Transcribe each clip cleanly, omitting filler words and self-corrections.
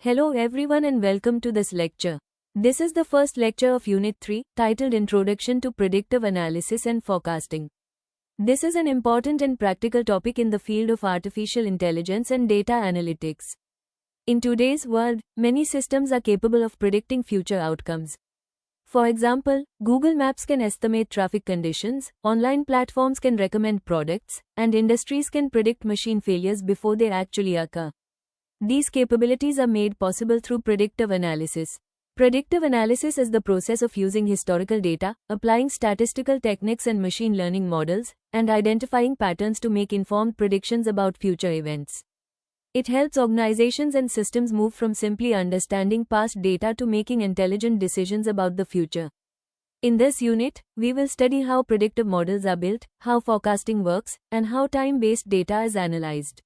Hello everyone and welcome to this lecture. This is the first lecture of Unit 3, titled Introduction to Predictive Analysis and Forecasting. This is an important and practical topic in the field of artificial intelligence and data analytics. In today's world, many systems are capable of predicting future outcomes. For example, Google Maps can estimate traffic conditions, online platforms can recommend products, and industries can predict machine failures before they actually occur. These capabilities are made possible through predictive analysis. Predictive analysis is the process of using historical data, applying statistical techniques and machine learning models, and identifying patterns to make informed predictions about future events. It helps organizations and systems move from simply understanding past data to making intelligent decisions about the future. In this unit, we will study how predictive models are built, how forecasting works, and how time-based data is analyzed.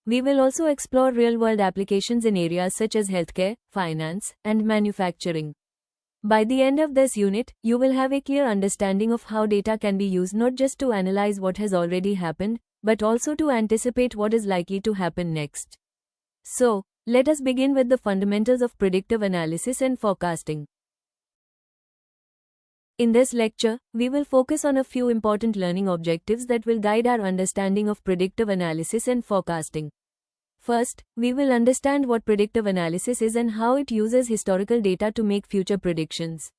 We will also explore real-world applications in areas such as healthcare, finance, and manufacturing. By the end of this unit, you will have a clear understanding of how data can be used not just to analyze what has already happened, but also to anticipate what is likely to happen next. So, let us begin with the fundamentals of predictive analysis and forecasting. In this lecture, we will focus on a few important learning objectives that will guide our understanding of predictive analysis and forecasting. First, we will understand what predictive analysis is and how it uses historical data to make future predictions.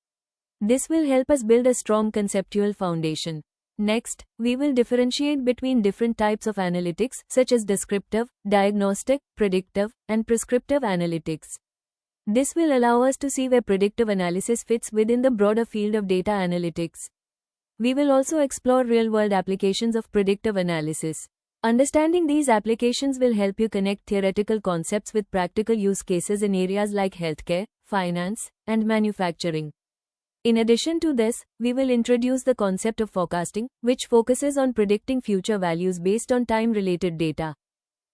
This will help us build a strong conceptual foundation. Next, we will differentiate between different types of analytics, such as descriptive, diagnostic, predictive, and prescriptive analytics. This will allow us to see where predictive analysis fits within the broader field of data analytics. We will also explore real-world applications of predictive analysis. Understanding these applications will help you connect theoretical concepts with practical use cases in areas like healthcare, finance, and manufacturing. In addition to this, we will introduce the concept of forecasting, which focuses on predicting future values based on time-related data.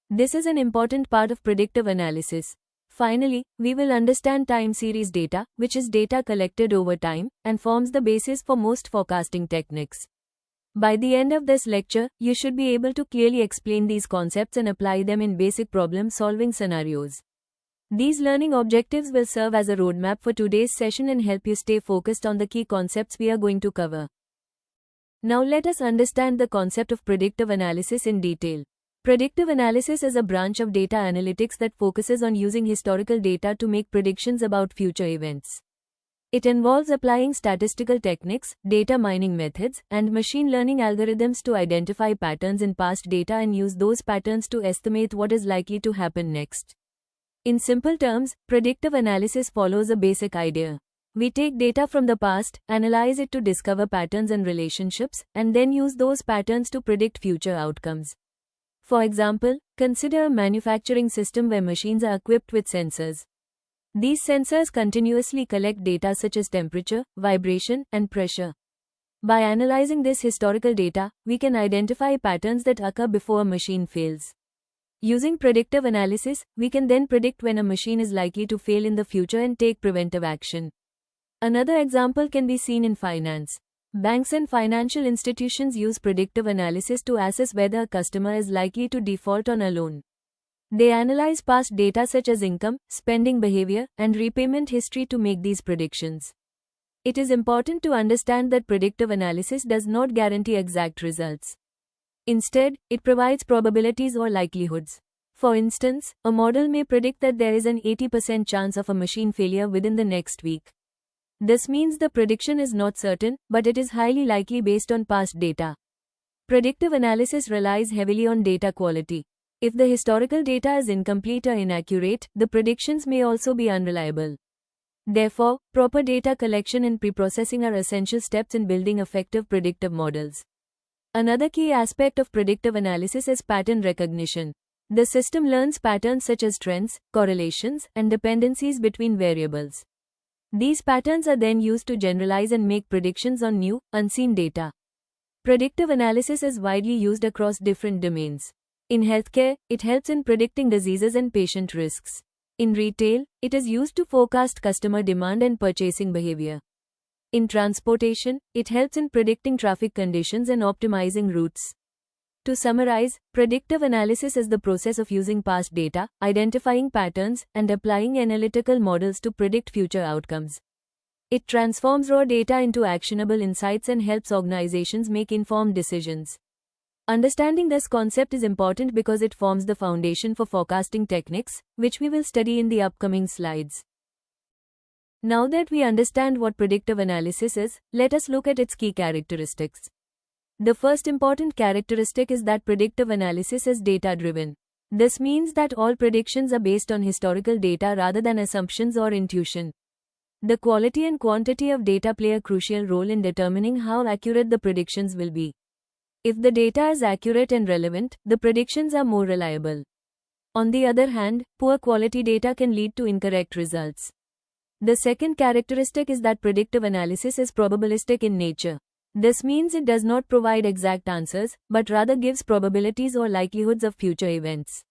This is an important part of predictive analysis. Finally, we will understand time series data, which is data collected over time, and forms the basis for most forecasting techniques. By the end of this lecture, you should be able to clearly explain these concepts and apply them in basic problem-solving scenarios. These learning objectives will serve as a roadmap for today's session and help you stay focused on the key concepts we are going to cover. Now let us understand the concept of predictive analysis in detail. Predictive analysis is a branch of data analytics that focuses on using historical data to make predictions about future events. It involves applying statistical techniques, data mining methods, and machine learning algorithms to identify patterns in past data and use those patterns to estimate what is likely to happen next. In simple terms, predictive analysis follows a basic idea. We take data from the past, analyze it to discover patterns and relationships, and then use those patterns to predict future outcomes. For example, consider a manufacturing system where machines are equipped with sensors. These sensors continuously collect data such as temperature, vibration, and pressure. By analyzing this historical data, we can identify patterns that occur before a machine fails. Using predictive analysis, we can then predict when a machine is likely to fail in the future and take preventive action. Another example can be seen in finance. Banks and financial institutions use predictive analysis to assess whether a customer is likely to default on a loan. They analyze past data such as income, spending behavior, and repayment history to make these predictions. It is important to understand that predictive analysis does not guarantee exact results. Instead, it provides probabilities or likelihoods. For instance, a model may predict that there is an 80% chance of a machine failure within the next week. This means the prediction is not certain, but it is highly likely based on past data. Predictive analysis relies heavily on data quality. If the historical data is incomplete or inaccurate, the predictions may also be unreliable. Therefore, proper data collection and preprocessing are essential steps in building effective predictive models. Another key aspect of predictive analysis is pattern recognition. The system learns patterns such as trends, correlations, and dependencies between variables. These patterns are then used to generalize and make predictions on new, unseen data. Predictive analysis is widely used across different domains. In healthcare, it helps in predicting diseases and patient risks. In retail, it is used to forecast customer demand and purchasing behavior. In transportation, it helps in predicting traffic conditions and optimizing routes. To summarize, predictive analysis is the process of using past data, identifying patterns, and applying analytical models to predict future outcomes. It transforms raw data into actionable insights and helps organizations make informed decisions. Understanding this concept is important because it forms the foundation for forecasting techniques, which we will study in the upcoming slides. Now that we understand what predictive analysis is, let us look at its key characteristics. The first important characteristic is that predictive analysis is data-driven. This means that all predictions are based on historical data rather than assumptions or intuition. The quality and quantity of data play a crucial role in determining how accurate the predictions will be. If the data is accurate and relevant, the predictions are more reliable. On the other hand, poor quality data can lead to incorrect results. The second characteristic is that predictive analysis is probabilistic in nature. This means it does not provide exact answers, but rather gives probabilities or likelihoods of future events.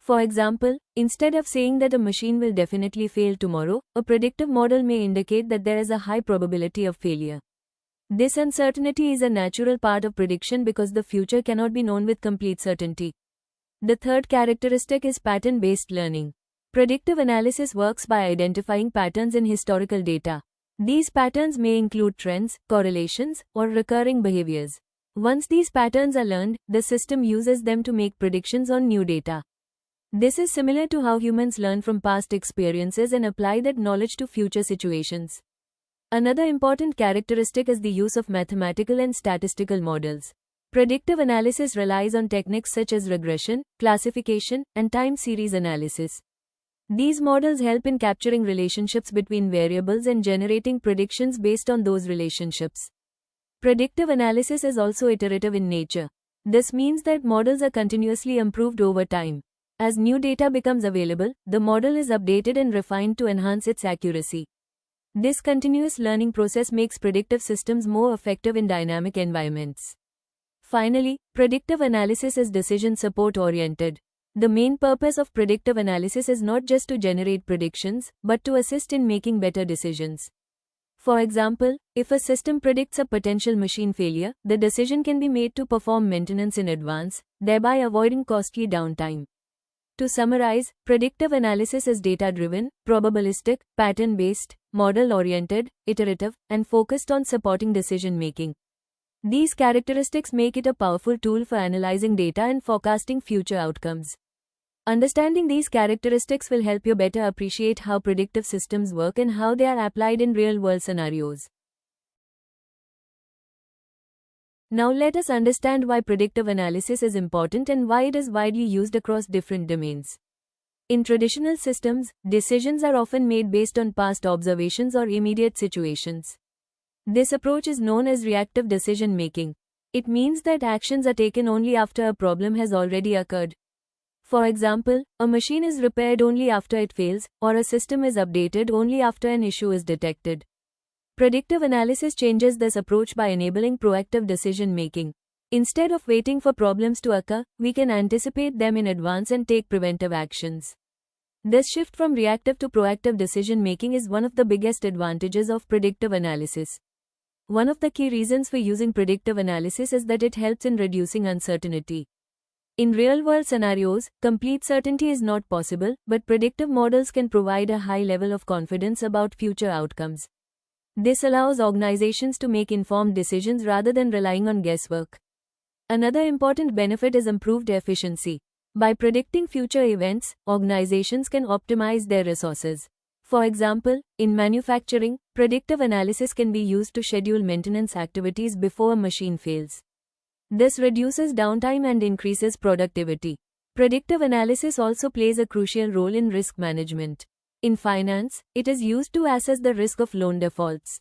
For example, instead of saying that a machine will definitely fail tomorrow, a predictive model may indicate that there is a high probability of failure. This uncertainty is a natural part of prediction because the future cannot be known with complete certainty. The third characteristic is pattern-based learning. Predictive analysis works by identifying patterns in historical data. These patterns may include trends, correlations, or recurring behaviors. Once these patterns are learned, the system uses them to make predictions on new data. This is similar to how humans learn from past experiences and apply that knowledge to future situations. Another important characteristic is the use of mathematical and statistical models. Predictive analysis relies on techniques such as regression, classification, and time series analysis. These models help in capturing relationships between variables and generating predictions based on those relationships. Predictive analysis is also iterative in nature. This means that models are continuously improved over time. As new data becomes available, the model is updated and refined to enhance its accuracy. This continuous learning process makes predictive systems more effective in dynamic environments. Finally, predictive analysis is decision support oriented. The main purpose of predictive analysis is not just to generate predictions, but to assist in making better decisions. For example, if a system predicts a potential machine failure, the decision can be made to perform maintenance in advance, thereby avoiding costly downtime. To summarize, predictive analysis is data-driven, probabilistic, pattern-based, model-oriented, iterative, and focused on supporting decision-making. These characteristics make it a powerful tool for analyzing data and forecasting future outcomes. Understanding these characteristics will help you better appreciate how predictive systems work and how they are applied in real-world scenarios. Now let us understand why predictive analysis is important and why it is widely used across different domains. In traditional systems, decisions are often made based on past observations or immediate situations. This approach is known as reactive decision making. It means that actions are taken only after a problem has already occurred. For example, a machine is repaired only after it fails, or a system is updated only after an issue is detected. Predictive analysis changes this approach by enabling proactive decision making. Instead of waiting for problems to occur, we can anticipate them in advance and take preventive actions. This shift from reactive to proactive decision making is one of the biggest advantages of predictive analysis. One of the key reasons for using predictive analysis is that it helps in reducing uncertainty. In real-world scenarios, complete certainty is not possible, but predictive models can provide a high level of confidence about future outcomes. This allows organizations to make informed decisions rather than relying on guesswork. Another important benefit is improved efficiency. By predicting future events, organizations can optimize their resources. For example, in manufacturing, predictive analysis can be used to schedule maintenance activities before a machine fails. This reduces downtime and increases productivity. Predictive analysis also plays a crucial role in risk management. In finance, it is used to assess the risk of loan defaults.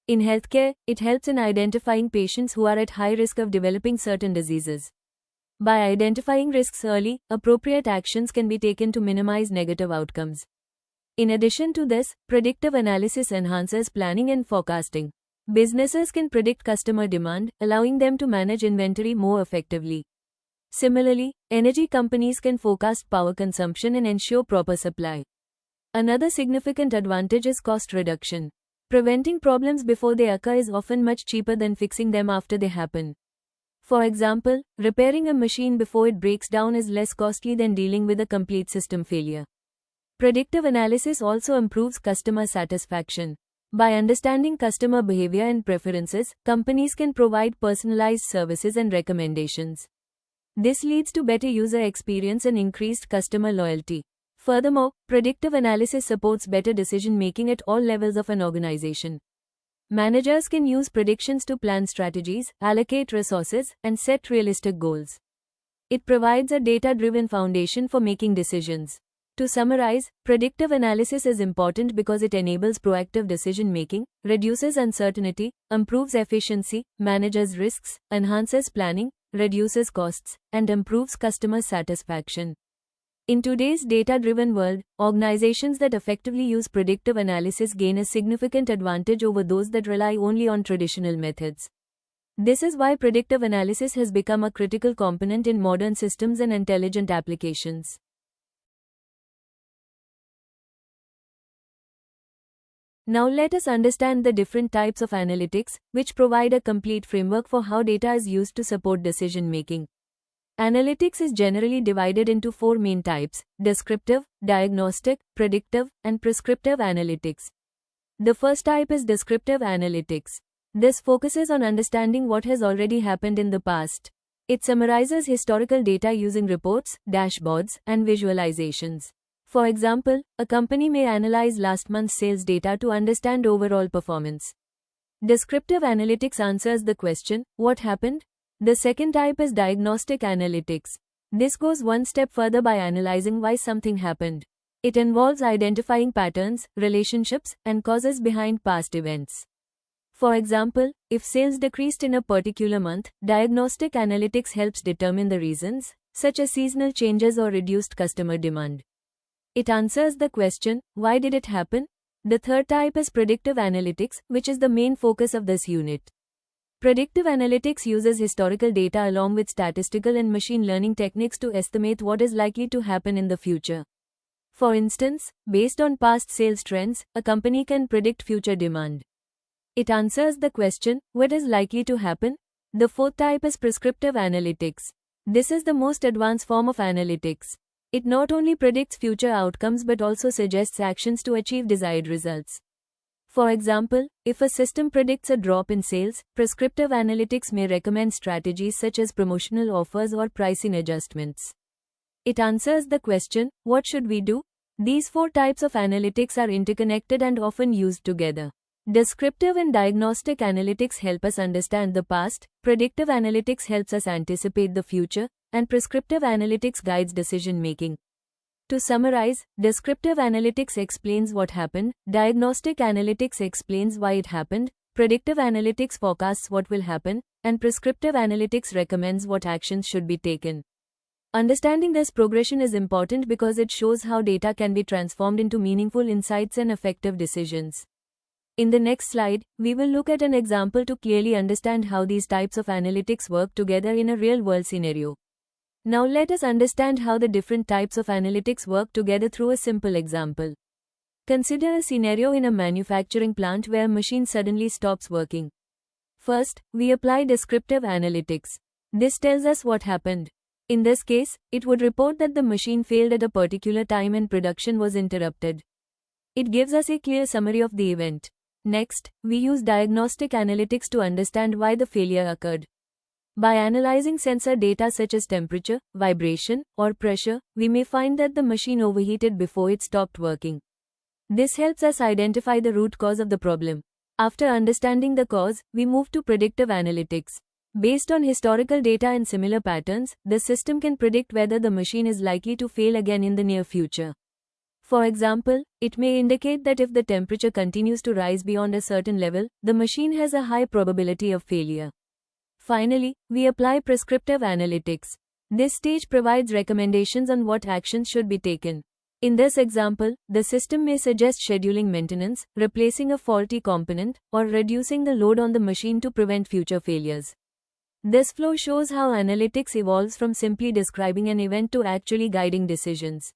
In healthcare, it helps in identifying patients who are at high risk of developing certain diseases. By identifying risks early, appropriate actions can be taken to minimize negative outcomes. In addition to this, predictive analysis enhances planning and forecasting. Businesses can predict customer demand, allowing them to manage inventory more effectively. Similarly, energy companies can forecast power consumption and ensure proper supply. Another significant advantage is cost reduction. Preventing problems before they occur is often much cheaper than fixing them after they happen. For example, repairing a machine before it breaks down is less costly than dealing with a complete system failure. Predictive analysis also improves customer satisfaction. By understanding customer behavior and preferences, companies can provide personalized services and recommendations. This leads to better user experience and increased customer loyalty. Furthermore, predictive analysis supports better decision-making at all levels of an organization. Managers can use predictions to plan strategies, allocate resources, and set realistic goals. It provides a data-driven foundation for making decisions. To summarize, predictive analysis is important because it enables proactive decision-making, reduces uncertainty, improves efficiency, manages risks, enhances planning, reduces costs, and improves customer satisfaction. In today's data-driven world, organizations that effectively use predictive analysis gain a significant advantage over those that rely only on traditional methods. This is why predictive analysis has become a critical component in modern systems and intelligent applications. Now let us understand the different types of analytics, which provide a complete framework for how data is used to support decision-making. Analytics is generally divided into four main types: descriptive, diagnostic, predictive, and prescriptive analytics. The first type is descriptive analytics. This focuses on understanding what has already happened in the past. It summarizes historical data using reports, dashboards, and visualizations. For example, a company may analyze last month's sales data to understand overall performance. Descriptive analytics answers the question, what happened? The second type is diagnostic analytics. This goes one step further by analyzing why something happened. It involves identifying patterns, relationships, and causes behind past events. For example, if sales decreased in a particular month, diagnostic analytics helps determine the reasons, such as seasonal changes or reduced customer demand. It answers the question, why did it happen? The third type is predictive analytics, which is the main focus of this unit. Predictive analytics uses historical data along with statistical and machine learning techniques to estimate what is likely to happen in the future. For instance, based on past sales trends, a company can predict future demand. It answers the question, what is likely to happen? The fourth type is prescriptive analytics. This is the most advanced form of analytics. It not only predicts future outcomes but also suggests actions to achieve desired results. For example, if a system predicts a drop in sales, prescriptive analytics may recommend strategies such as promotional offers or pricing adjustments. It answers the question, what should we do? These four types of analytics are interconnected and often used together. Descriptive and diagnostic analytics help us understand the past, predictive analytics helps us anticipate the future, and prescriptive analytics guides decision-making. To summarize, descriptive analytics explains what happened, diagnostic analytics explains why it happened, predictive analytics forecasts what will happen, and prescriptive analytics recommends what actions should be taken. Understanding this progression is important because it shows how data can be transformed into meaningful insights and effective decisions. In the next slide, we will look at an example to clearly understand how these types of analytics work together in a real-world scenario. Now let us understand how the different types of analytics work together through a simple example. Consider a scenario in a manufacturing plant where a machine suddenly stops working. First, we apply descriptive analytics. This tells us what happened. In this case, it would report that the machine failed at a particular time and production was interrupted. It gives us a clear summary of the event. Next, we use diagnostic analytics to understand why the failure occurred. By analyzing sensor data such as temperature, vibration, or pressure, we may find that the machine overheated before it stopped working. This helps us identify the root cause of the problem. After understanding the cause, we move to predictive analytics. Based on historical data and similar patterns, the system can predict whether the machine is likely to fail again in the near future. For example, it may indicate that if the temperature continues to rise beyond a certain level, the machine has a high probability of failure. Finally, we apply prescriptive analytics. This stage provides recommendations on what actions should be taken. In this example, the system may suggest scheduling maintenance, replacing a faulty component, or reducing the load on the machine to prevent future failures. This flow shows how analytics evolves from simply describing an event to actually guiding decisions.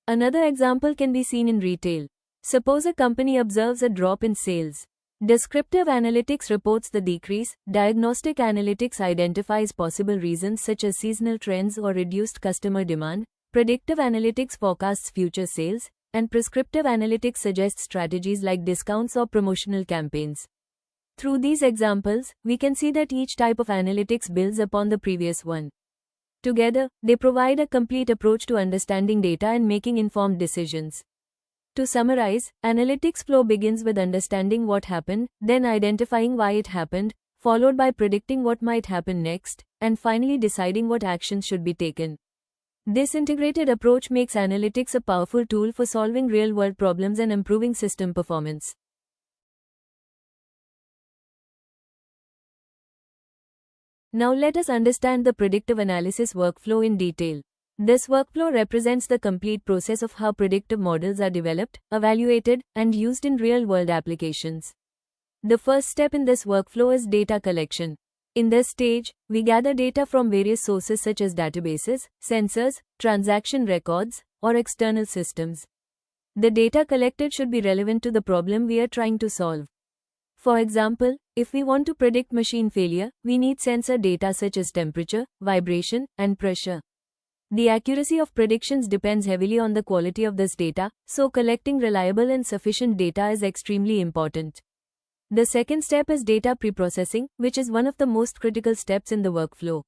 Another example can be seen in retail. Suppose a company observes a drop in sales. Descriptive analytics reports the decrease, diagnostic analytics identifies possible reasons such as seasonal trends or reduced customer demand, predictive analytics forecasts future sales, and prescriptive analytics suggests strategies like discounts or promotional campaigns. Through these examples, we can see that each type of analytics builds upon the previous one. Together, they provide a complete approach to understanding data and making informed decisions. To summarize, analytics flow begins with understanding what happened, then identifying why it happened, followed by predicting what might happen next, and finally deciding what actions should be taken. This integrated approach makes analytics a powerful tool for solving real-world problems and improving system performance. Now let us understand the predictive analysis workflow in detail. This workflow represents the complete process of how predictive models are developed, evaluated, and used in real-world applications. The first step in this workflow is data collection. In this stage, we gather data from various sources such as databases, sensors, transaction records, or external systems. The data collected should be relevant to the problem we are trying to solve. For example, if we want to predict machine failure, we need sensor data such as temperature, vibration, and pressure. The accuracy of predictions depends heavily on the quality of this data, so collecting reliable and sufficient data is extremely important. The second step is data preprocessing, which is one of the most critical steps in the workflow.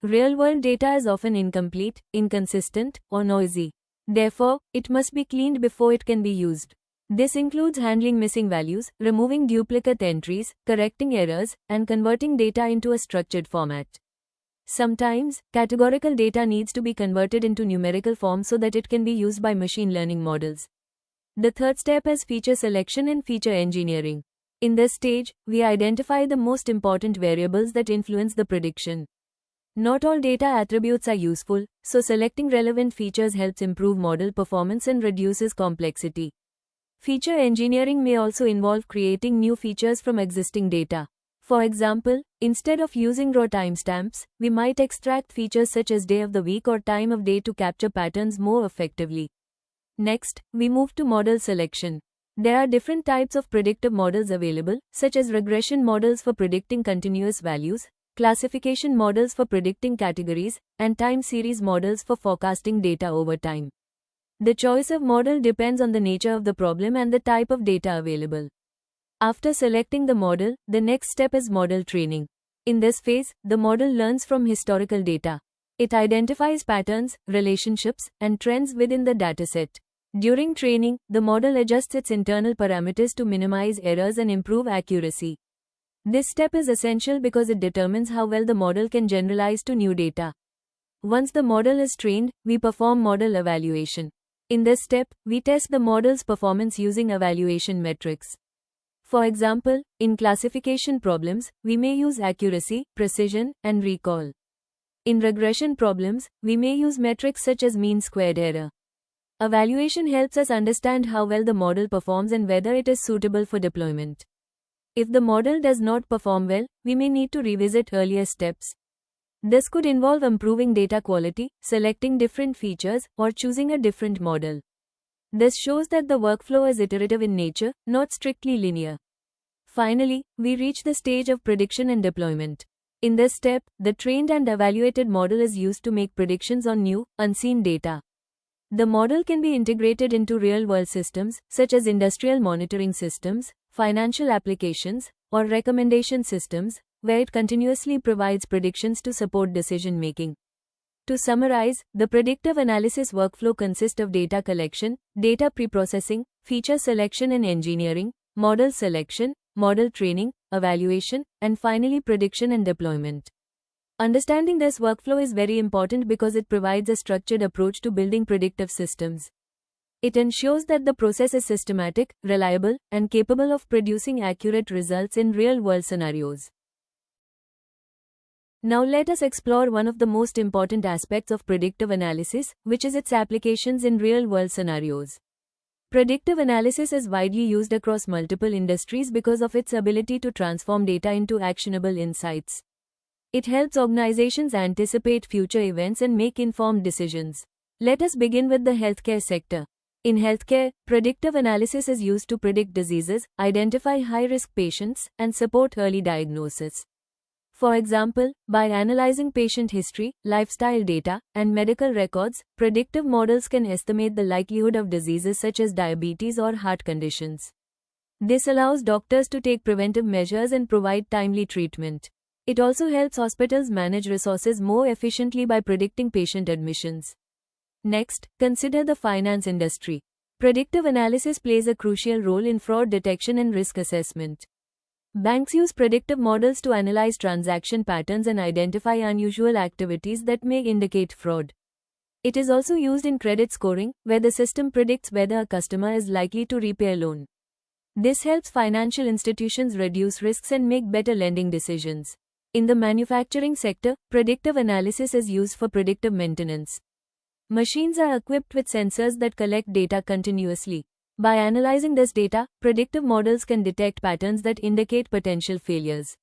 Real-world data is often incomplete, inconsistent, or noisy. Therefore, it must be cleaned before it can be used. This includes handling missing values, removing duplicate entries, correcting errors, and converting data into a structured format. Sometimes, categorical data needs to be converted into numerical form so that it can be used by machine learning models. The third step is feature selection and feature engineering. In this stage, we identify the most important variables that influence the prediction. Not all data attributes are useful, so selecting relevant features helps improve model performance and reduces complexity. Feature engineering may also involve creating new features from existing data. For example, instead of using raw timestamps, we might extract features such as day of the week or time of day to capture patterns more effectively. Next, we move to model selection. There are different types of predictive models available, such as regression models for predicting continuous values, classification models for predicting categories, and time series models for forecasting data over time. The choice of model depends on the nature of the problem and the type of data available. After selecting the model, the next step is model training. In this phase, the model learns from historical data. It identifies patterns, relationships, and trends within the dataset. During training, the model adjusts its internal parameters to minimize errors and improve accuracy. This step is essential because it determines how well the model can generalize to new data. Once the model is trained, we perform model evaluation. In this step, we test the model's performance using evaluation metrics. For example, in classification problems, we may use accuracy, precision, and recall. In regression problems, we may use metrics such as mean squared error. Evaluation helps us understand how well the model performs and whether it is suitable for deployment. If the model does not perform well, we may need to revisit earlier steps. This could involve improving data quality, selecting different features, or choosing a different model. This shows that the workflow is iterative in nature, not strictly linear. Finally, we reach the stage of prediction and deployment. In this step, the trained and evaluated model is used to make predictions on new, unseen data. The model can be integrated into real-world systems, such as industrial monitoring systems, financial applications, or recommendation systems, where it continuously provides predictions to support decision-making. To summarize, the predictive analysis workflow consists of data collection, data preprocessing, feature selection and engineering, model selection, model training, evaluation, and finally prediction and deployment. Understanding this workflow is very important because it provides a structured approach to building predictive systems. It ensures that the process is systematic, reliable, and capable of producing accurate results in real-world scenarios. Now let us explore one of the most important aspects of predictive analysis, which is its applications in real-world scenarios. Predictive analysis is widely used across multiple industries because of its ability to transform data into actionable insights. It helps organizations anticipate future events and make informed decisions. Let us begin with the healthcare sector. In healthcare, predictive analysis is used to predict diseases, identify high-risk patients, and support early diagnosis. For example, by analyzing patient history, lifestyle data, and medical records, predictive models can estimate the likelihood of diseases such as diabetes or heart conditions. This allows doctors to take preventive measures and provide timely treatment. It also helps hospitals manage resources more efficiently by predicting patient admissions. Next, consider the finance industry. Predictive analysis plays a crucial role in fraud detection and risk assessment. Banks use predictive models to analyze transaction patterns and identify unusual activities that may indicate fraud. It is also used in credit scoring, where the system predicts whether a customer is likely to repay a loan. This helps financial institutions reduce risks and make better lending decisions. In the manufacturing sector, predictive analysis is used for predictive maintenance. Machines are equipped with sensors that collect data continuously. By analyzing this data, predictive models can detect patterns that indicate potential failures.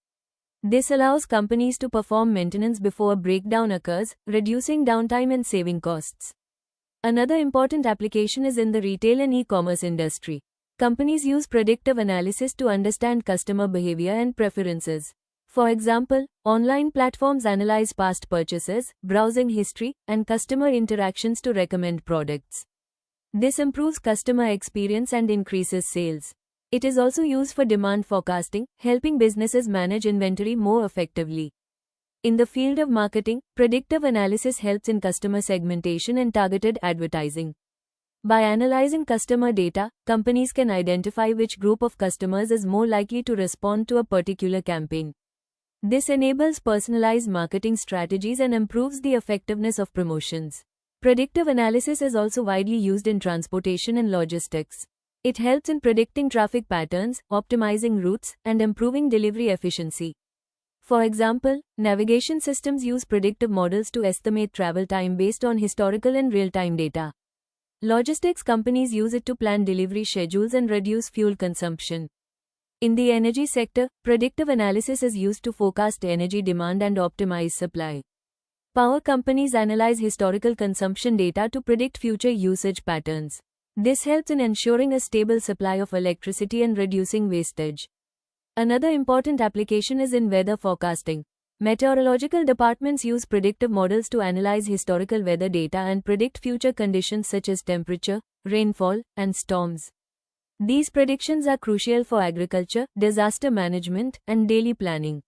This allows companies to perform maintenance before a breakdown occurs, reducing downtime and saving costs. Another important application is in the retail and e-commerce industry. Companies use predictive analysis to understand customer behavior and preferences. For example, online platforms analyze past purchases, browsing history, and customer interactions to recommend products. This improves customer experience and increases sales. It is also used for demand forecasting, helping businesses manage inventory more effectively. In the field of marketing, predictive analysis helps in customer segmentation and targeted advertising. By analyzing customer data, companies can identify which group of customers is more likely to respond to a particular campaign. This enables personalized marketing strategies and improves the effectiveness of promotions. Predictive analysis is also widely used in transportation and logistics. It helps in predicting traffic patterns, optimizing routes, and improving delivery efficiency. For example, navigation systems use predictive models to estimate travel time based on historical and real-time data. Logistics companies use it to plan delivery schedules and reduce fuel consumption. In the energy sector, predictive analysis is used to forecast energy demand and optimize supply. Power companies analyze historical consumption data to predict future usage patterns. This helps in ensuring a stable supply of electricity and reducing wastage. Another important application is in weather forecasting. Meteorological departments use predictive models to analyze historical weather data and predict future conditions such as temperature, rainfall, and storms. These predictions are crucial for agriculture, disaster management, and daily planning.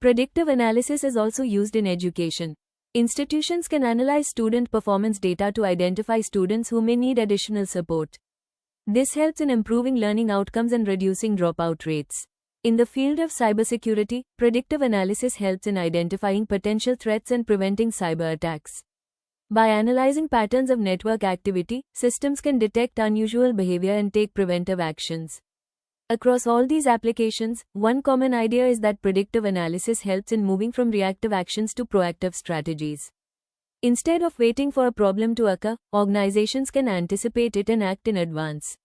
Predictive analysis is also used in education. Institutions can analyze student performance data to identify students who may need additional support. This helps in improving learning outcomes and reducing dropout rates. In the field of cybersecurity, predictive analysis helps in identifying potential threats and preventing cyber attacks. By analyzing patterns of network activity, systems can detect unusual behavior and take preventive actions. Across all these applications, one common idea is that predictive analysis helps in moving from reactive actions to proactive strategies. Instead of waiting for a problem to occur, organizations can anticipate it and act in advance.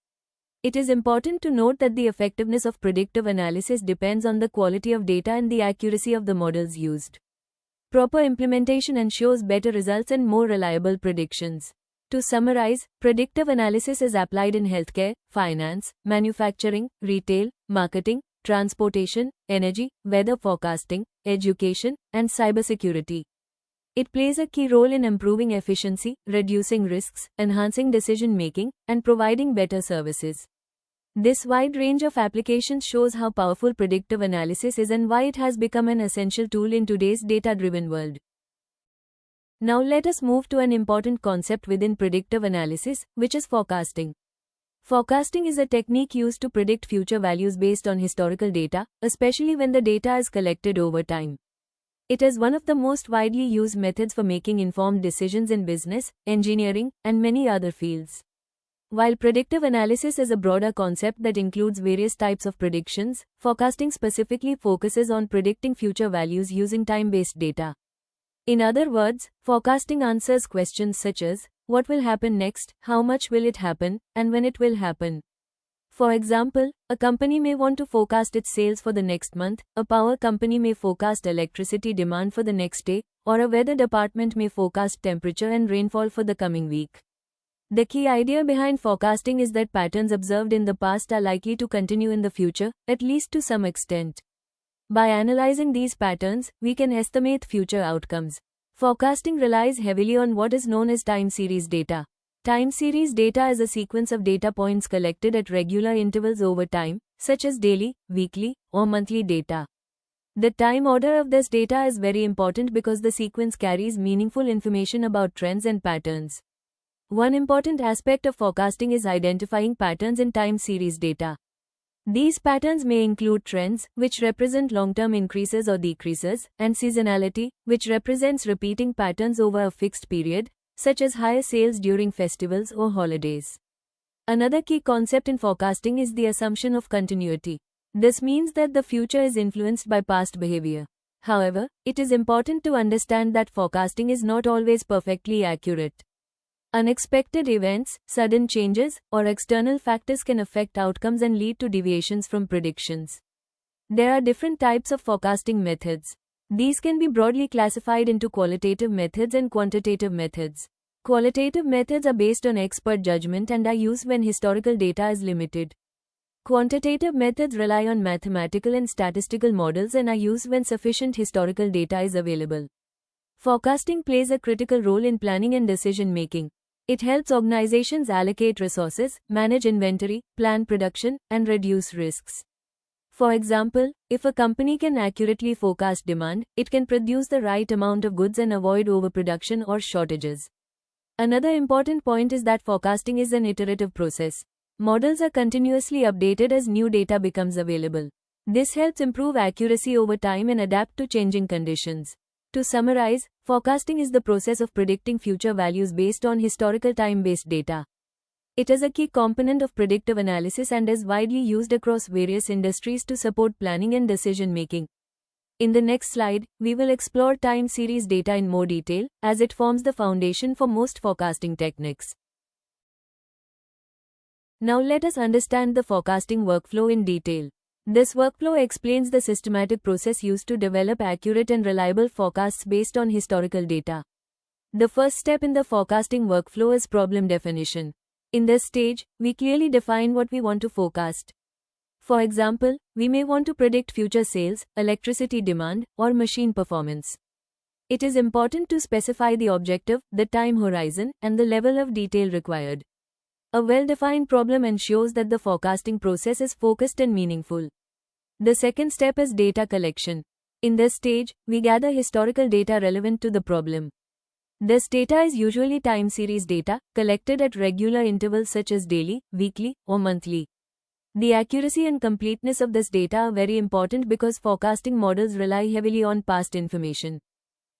It is important to note that the effectiveness of predictive analysis depends on the quality of data and the accuracy of the models used. Proper implementation ensures better results and more reliable predictions. To summarize, predictive analysis is applied in healthcare, finance, manufacturing, retail, marketing, transportation, energy, weather forecasting, education, and cybersecurity. It plays a key role in improving efficiency, reducing risks, enhancing decision-making, and providing better services. This wide range of applications shows how powerful predictive analysis is and why it has become an essential tool in today's data-driven world. Now let us move to an important concept within predictive analysis, which is forecasting. Forecasting is a technique used to predict future values based on historical data, especially when the data is collected over time. It is one of the most widely used methods for making informed decisions in business, engineering, and many other fields. While predictive analysis is a broader concept that includes various types of predictions, forecasting specifically focuses on predicting future values using time-based data. In other words, forecasting answers questions such as, what will happen next, how much will it happen, and when it will happen. For example, a company may want to forecast its sales for the next month, a power company may forecast electricity demand for the next day, or a weather department may forecast temperature and rainfall for the coming week. The key idea behind forecasting is that patterns observed in the past are likely to continue in the future, at least to some extent. By analyzing these patterns, we can estimate future outcomes. Forecasting relies heavily on what is known as time series data. Time series data is a sequence of data points collected at regular intervals over time, such as daily, weekly, or monthly data. The time order of this data is very important because the sequence carries meaningful information about trends and patterns. One important aspect of forecasting is identifying patterns in time series data. These patterns may include trends, which represent long-term increases or decreases, and seasonality, which represents repeating patterns over a fixed period, such as higher sales during festivals or holidays. Another key concept in forecasting is the assumption of continuity. This means that the future is influenced by past behavior. However, it is important to understand that forecasting is not always perfectly accurate. Unexpected events, sudden changes, or external factors can affect outcomes and lead to deviations from predictions. There are different types of forecasting methods. These can be broadly classified into qualitative methods and quantitative methods. Qualitative methods are based on expert judgment and are used when historical data is limited. Quantitative methods rely on mathematical and statistical models and are used when sufficient historical data is available. Forecasting plays a critical role in planning and decision-making. It helps organizations allocate resources, manage inventory, plan production, and reduce risks. For example, if a company can accurately forecast demand, it can produce the right amount of goods and avoid overproduction or shortages. Another important point is that forecasting is an iterative process. Models are continuously updated as new data becomes available. This helps improve accuracy over time and adapt to changing conditions. To summarize, forecasting is the process of predicting future values based on historical time-based data. It is a key component of predictive analysis and is widely used across various industries to support planning and decision-making. In the next slide, we will explore time series data in more detail, as it forms the foundation for most forecasting techniques. Now let us understand the forecasting workflow in detail. This workflow explains the systematic process used to develop accurate and reliable forecasts based on historical data. The first step in the forecasting workflow is problem definition. In this stage, we clearly define what we want to forecast. For example, we may want to predict future sales, electricity demand, or machine performance. It is important to specify the objective, the time horizon, and the level of detail required. A well-defined problem ensures that the forecasting process is focused and meaningful. The second step is data collection. In this stage, we gather historical data relevant to the problem. This data is usually time series data, collected at regular intervals such as daily, weekly, or monthly. The accuracy and completeness of this data are very important because forecasting models rely heavily on past information.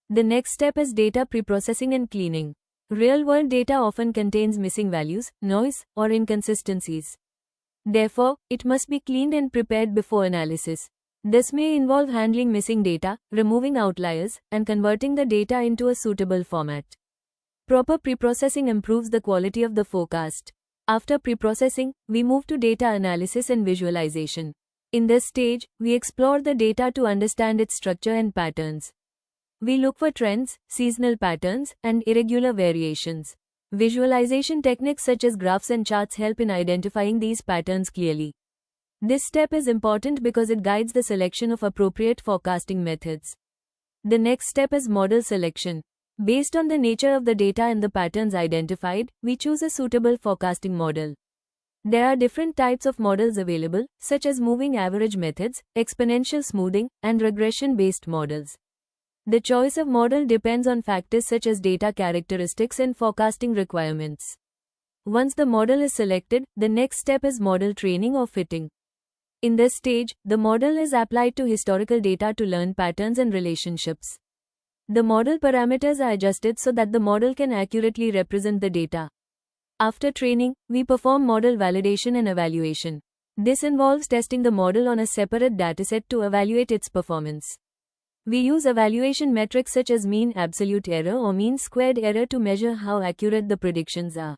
The next step is data preprocessing and cleaning. Real-world data often contains missing values, noise, or inconsistencies. Therefore, it must be cleaned and prepared before analysis. This may involve handling missing data, removing outliers, and converting the data into a suitable format. Proper preprocessing improves the quality of the forecast. After preprocessing, we move to data analysis and visualization. In this stage, we explore the data to understand its structure and patterns. We look for trends, seasonal patterns, and irregular variations. Visualization techniques such as graphs and charts help in identifying these patterns clearly. This step is important because it guides the selection of appropriate forecasting methods. The next step is model selection. Based on the nature of the data and the patterns identified, we choose a suitable forecasting model. There are different types of models available, such as moving average methods, exponential smoothing, and regression-based models. The choice of model depends on factors such as data characteristics and forecasting requirements. Once the model is selected, the next step is model training or fitting. In this stage, the model is applied to historical data to learn patterns and relationships. The model parameters are adjusted so that the model can accurately represent the data. After training, we perform model validation and evaluation. This involves testing the model on a separate dataset to evaluate its performance. We use evaluation metrics such as mean absolute error or mean squared error to measure how accurate the predictions are.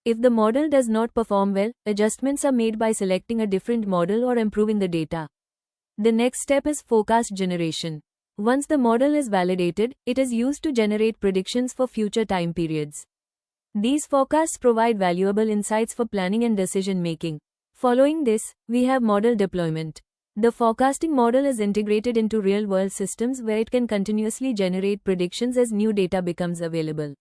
If the model does not perform well, adjustments are made by selecting a different model or improving the data. The next step is forecast generation. Once the model is validated, it is used to generate predictions for future time periods. These forecasts provide valuable insights for planning and decision making. Following this, we have model deployment. The forecasting model is integrated into real-world systems where it can continuously generate predictions as new data becomes available.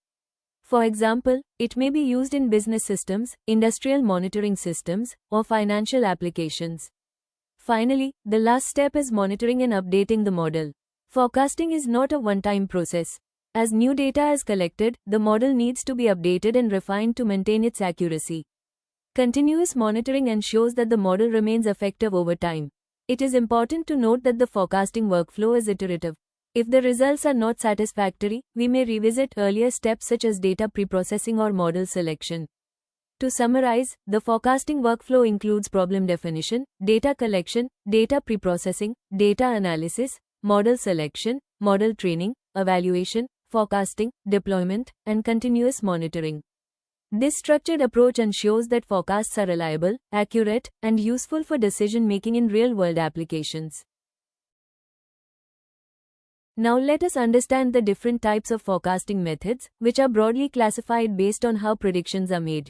For example, it may be used in business systems, industrial monitoring systems, or financial applications. Finally, the last step is monitoring and updating the model. Forecasting is not a one-time process. As new data is collected, the model needs to be updated and refined to maintain its accuracy. Continuous monitoring ensures that the model remains effective over time. It is important to note that the forecasting workflow is iterative. If the results are not satisfactory, we may revisit earlier steps such as data preprocessing or model selection. To summarize, the forecasting workflow includes problem definition, data collection, data preprocessing, data analysis, model selection, model training, evaluation, forecasting, deployment, and continuous monitoring. This structured approach ensures that forecasts are reliable, accurate, and useful for decision-making in real-world applications. Now let us understand the different types of forecasting methods, which are broadly classified based on how predictions are made.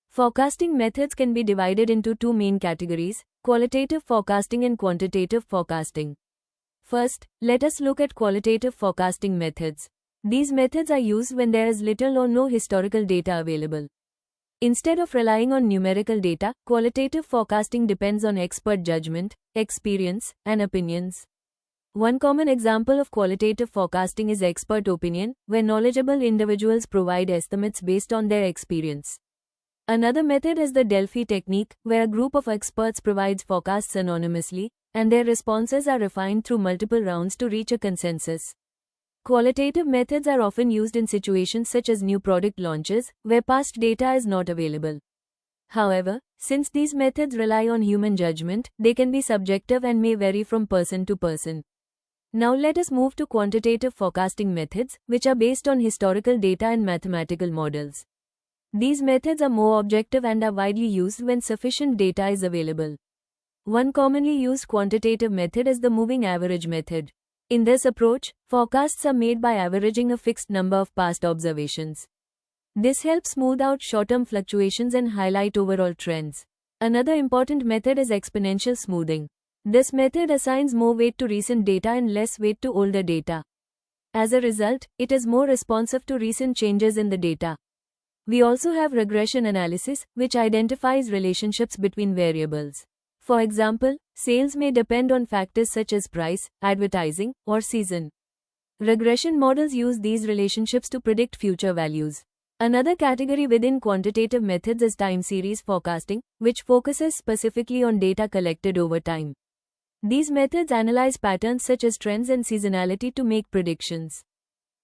Forecasting methods can be divided into two main categories: qualitative forecasting and quantitative forecasting. First, let us look at qualitative forecasting methods. These methods are used when there is little or no historical data available. Instead of relying on numerical data, qualitative forecasting depends on expert judgment, experience, and opinions. One common example of qualitative forecasting is expert opinion, where knowledgeable individuals provide estimates based on their experience. Another method is the Delphi technique, where a group of experts provides forecasts anonymously, and their responses are refined through multiple rounds to reach a consensus. Qualitative methods are often used in situations such as new product launches, where past data is not available. However, since these methods rely on human judgment, they can be subjective and may vary from person to person. Now let us move to quantitative forecasting methods, which are based on historical data and mathematical models. These methods are more objective and are widely used when sufficient data is available. One commonly used quantitative method is the moving average method. In this approach, forecasts are made by averaging a fixed number of past observations. This helps smooth out short-term fluctuations and highlight overall trends. Another important method is exponential smoothing. This method assigns more weight to recent data and less weight to older data. As a result, it is more responsive to recent changes in the data. We also have regression analysis, which identifies relationships between variables. For example, sales may depend on factors such as price, advertising, or season. Regression models use these relationships to predict future values. Another category within quantitative methods is time series forecasting, which focuses specifically on data collected over time. These methods analyze patterns such as trends and seasonality to make predictions.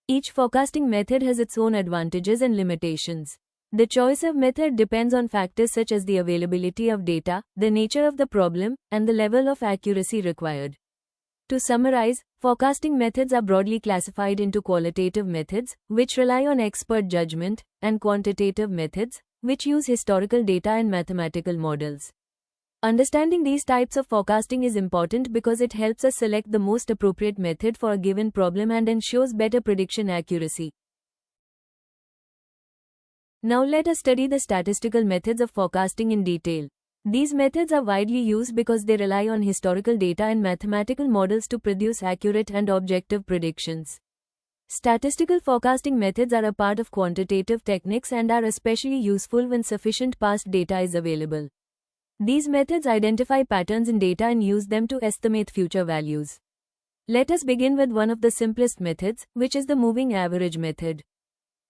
Each forecasting method has its own advantages and limitations. The choice of method depends on factors such as the availability of data, the nature of the problem, and the level of accuracy required. To summarize, forecasting methods are broadly classified into qualitative methods, which rely on expert judgment, and quantitative methods, which use historical data and mathematical models. Understanding these types of forecasting is important because it helps us select the most appropriate method for a given problem and ensures better prediction accuracy. Now let us study the statistical methods of forecasting in detail. These methods are widely used because they rely on historical data and mathematical models to produce accurate and objective predictions. Statistical forecasting methods are a part of quantitative techniques and are especially useful when sufficient past data is available. These methods identify patterns in data and use them to estimate future values. Let us begin with one of the simplest methods, which is the moving average method.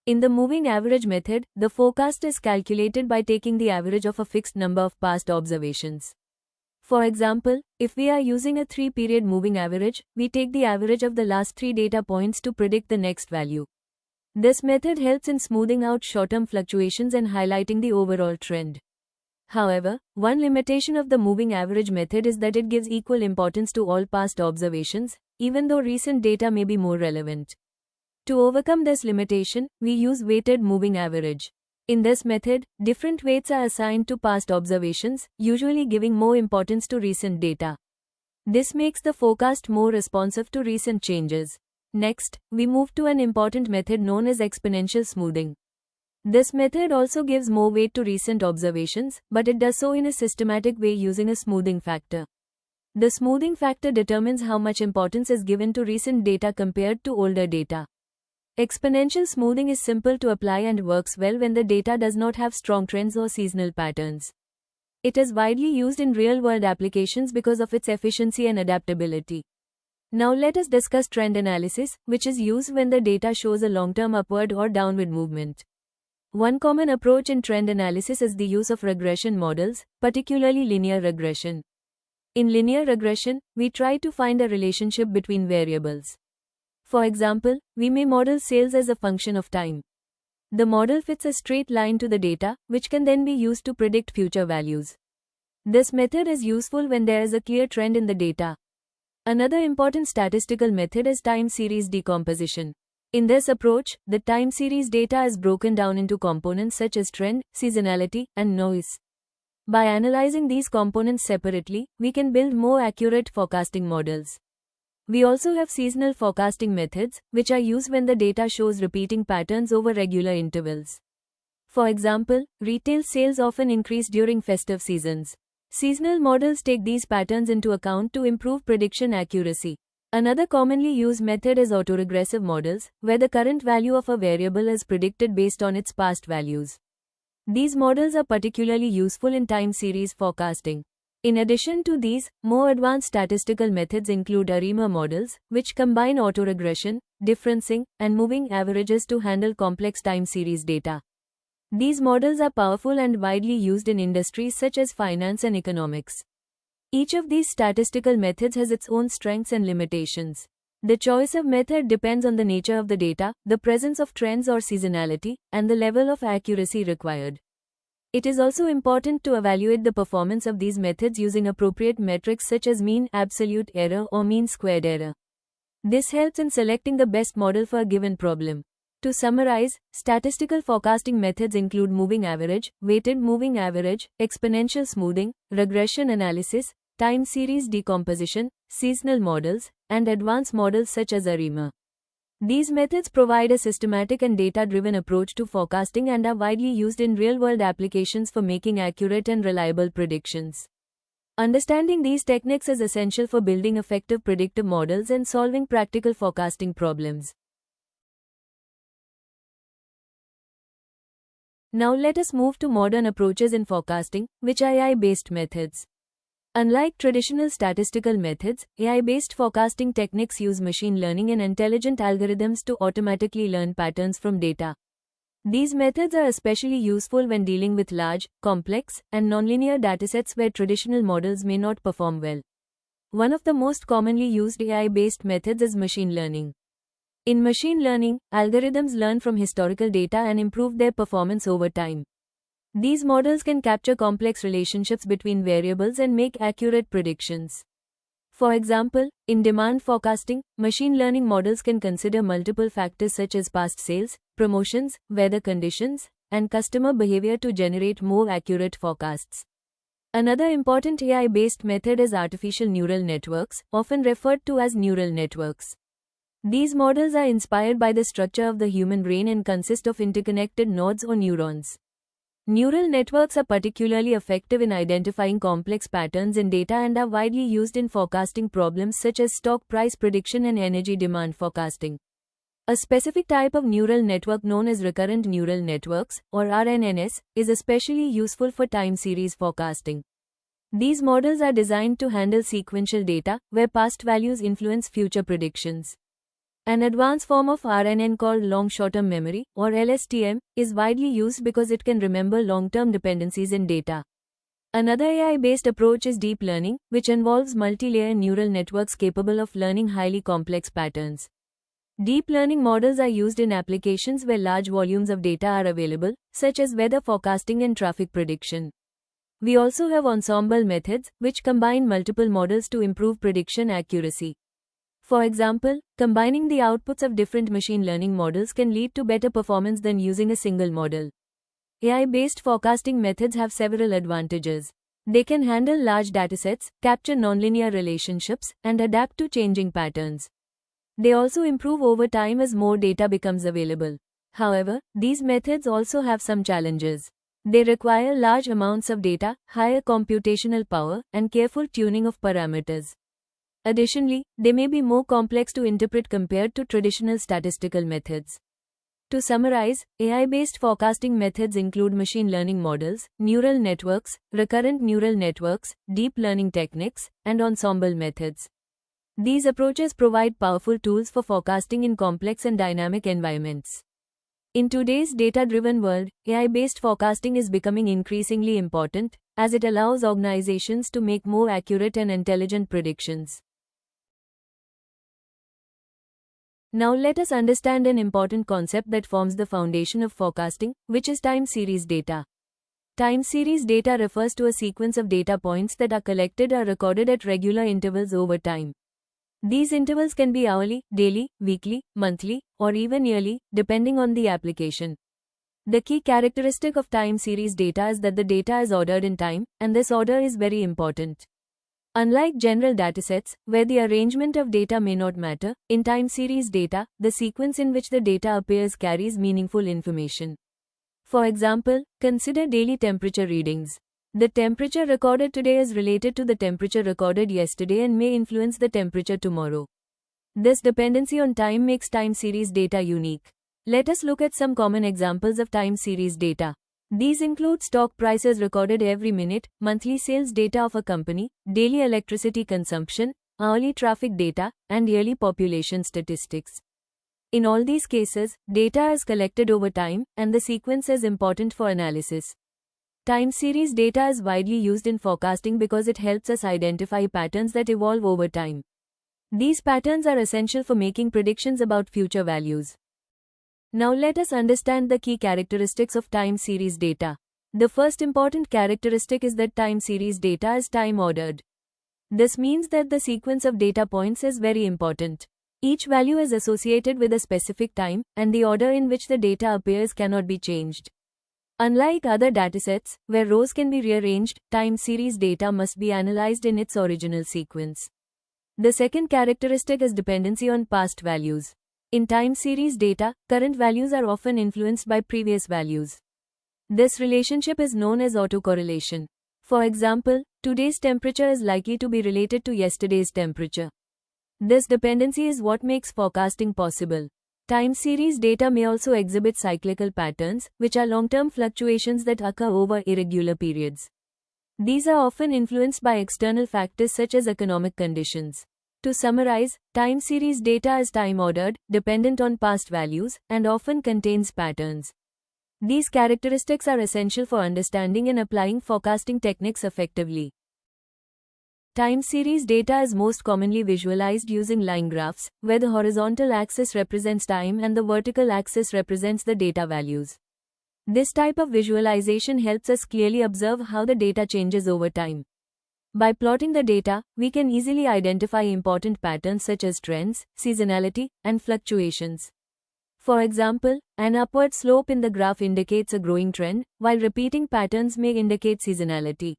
In the moving average method, the forecast is calculated by taking the average of a fixed number of past observations. For example, if we are using a 3-period moving average, we take the average of the last 3 data points to predict the next value. This method helps in smoothing out short-term fluctuations and highlighting the overall trend. However, one limitation of the moving average method is that it gives equal importance to all past observations, even though recent data may be more relevant. To overcome this limitation, we use weighted moving average. In this method, different weights are assigned to past observations, usually giving more importance to recent data. This makes the forecast more responsive to recent changes. Next, we move to an important method known as exponential smoothing. This method also gives more weight to recent observations, but it does so in a systematic way using a smoothing factor. The smoothing factor determines how much importance is given to recent data compared to older data. Exponential smoothing is simple to apply and works well when the data does not have strong trends or seasonal patterns. It is widely used in real-world applications because of its efficiency and adaptability. Now let us discuss trend analysis, which is used when the data shows a long-term upward or downward movement. One common approach in trend analysis is the use of regression models, particularly linear regression. In linear regression, we try to find a relationship between variables. For example, we may model sales as a function of time. The model fits a straight line to the data, which can then be used to predict future values. This method is useful when there is a clear trend in the data. Another important statistical method is time series decomposition. In this approach, the time series data is broken down into components such as trend, seasonality, and noise. By analyzing these components separately, we can build more accurate forecasting models. We also have seasonal forecasting methods, which are used when the data shows repeating patterns over regular intervals. For example, retail sales often increase during festive seasons. Seasonal models take these patterns into account to improve prediction accuracy. Another commonly used method is autoregressive models, where the current value of a variable is predicted based on its past values. These models are particularly useful in time series forecasting. In addition to these, more advanced statistical methods include ARIMA models, which combine autoregression, differencing, and moving averages to handle complex time series data. These models are powerful and widely used in industries such as finance and economics. Each of these statistical methods has its own strengths and limitations. The choice of method depends on the nature of the data, the presence of trends or seasonality, and the level of accuracy required. It is also important to evaluate the performance of these methods using appropriate metrics such as mean absolute error or mean squared error. This helps in selecting the best model for a given problem. To summarize, statistical forecasting methods include moving average, weighted moving average, exponential smoothing, regression analysis, time series decomposition, seasonal models, and advanced models such as ARIMA. These methods provide a systematic and data-driven approach to forecasting and are widely used in real-world applications for making accurate and reliable predictions. Understanding these techniques is essential for building effective predictive models and solving practical forecasting problems. Now let us move to modern approaches in forecasting, which are AI-based methods. Unlike traditional statistical methods, AI-based forecasting techniques use machine learning and intelligent algorithms to automatically learn patterns from data. These methods are especially useful when dealing with large, complex, and nonlinear datasets where traditional models may not perform well. One of the most commonly used AI-based methods is machine learning. In machine learning, algorithms learn from historical data and improve their performance over time. These models can capture complex relationships between variables and make accurate predictions. For example, in demand forecasting, machine learning models can consider multiple factors such as past sales, promotions, weather conditions, and customer behavior to generate more accurate forecasts. Another important AI-based method is artificial neural networks, often referred to as neural networks. These models are inspired by the structure of the human brain and consist of interconnected nodes or neurons. Neural networks are particularly effective in identifying complex patterns in data and are widely used in forecasting problems such as stock price prediction and energy demand forecasting. A specific type of neural network known as recurrent neural networks, or RNNs, is especially useful for time series forecasting. These models are designed to handle sequential data, where past values influence future predictions. An advanced form of RNN called long short-term memory, or LSTM, is widely used because it can remember long-term dependencies in data. Another AI-based approach is deep learning, which involves multi-layer neural networks capable of learning highly complex patterns. Deep learning models are used in applications where large volumes of data are available, such as weather forecasting and traffic prediction. We also have ensemble methods, which combine multiple models to improve prediction accuracy. For example, combining the outputs of different machine learning models can lead to better performance than using a single model. AI-based forecasting methods have several advantages. They can handle large datasets, capture nonlinear relationships, and adapt to changing patterns. They also improve over time as more data becomes available. However, these methods also have some challenges. They require large amounts of data, higher computational power, and careful tuning of parameters. Additionally, they may be more complex to interpret compared to traditional statistical methods. To summarize, AI-based forecasting methods include machine learning models, neural networks, recurrent neural networks, deep learning techniques, and ensemble methods. These approaches provide powerful tools for forecasting in complex and dynamic environments. In today's data-driven world, AI-based forecasting is becoming increasingly important, as it allows organizations to make more accurate and intelligent predictions. Now let us understand an important concept that forms the foundation of forecasting, which is time series data. Time series data refers to a sequence of data points that are collected or recorded at regular intervals over time. These intervals can be hourly, daily, weekly, monthly, or even yearly, depending on the application. The key characteristic of time series data is that the data is ordered in time, and this order is very important. Unlike general datasets, where the arrangement of data may not matter, in time series data, the sequence in which the data appears carries meaningful information. For example, consider daily temperature readings. The temperature recorded today is related to the temperature recorded yesterday and may influence the temperature tomorrow. This dependency on time makes time series data unique. Let us look at some common examples of time series data. These include stock prices recorded every minute, monthly sales data of a company, daily electricity consumption, hourly traffic data, and yearly population statistics. In all these cases, data is collected over time, and the sequence is important for analysis. Time series data is widely used in forecasting because it helps us identify patterns that evolve over time. These patterns are essential for making predictions about future values. Now let us understand the key characteristics of time series data. The first important characteristic is that time series data is time-ordered. This means that the sequence of data points is very important. Each value is associated with a specific time, and the order in which the data appears cannot be changed. Unlike other datasets, where rows can be rearranged, time series data must be analyzed in its original sequence. The second characteristic is dependency on past values. In time series data, current values are often influenced by previous values. This relationship is known as autocorrelation. For example, today's temperature is likely to be related to yesterday's temperature. This dependency is what makes forecasting possible. Time series data may also exhibit cyclical patterns, which are long-term fluctuations that occur over irregular periods. These are often influenced by external factors such as economic conditions. To summarize, time series data is time-ordered, dependent on past values, and often contains patterns. These characteristics are essential for understanding and applying forecasting techniques effectively. Time series data is most commonly visualized using line graphs, where the horizontal axis represents time and the vertical axis represents the data values. This type of visualization helps us clearly observe how the data changes over time. By plotting the data, we can easily identify important patterns such as trends, seasonality, and fluctuations. For example, an upward slope in the graph indicates a growing trend, while repeating patterns may indicate seasonality.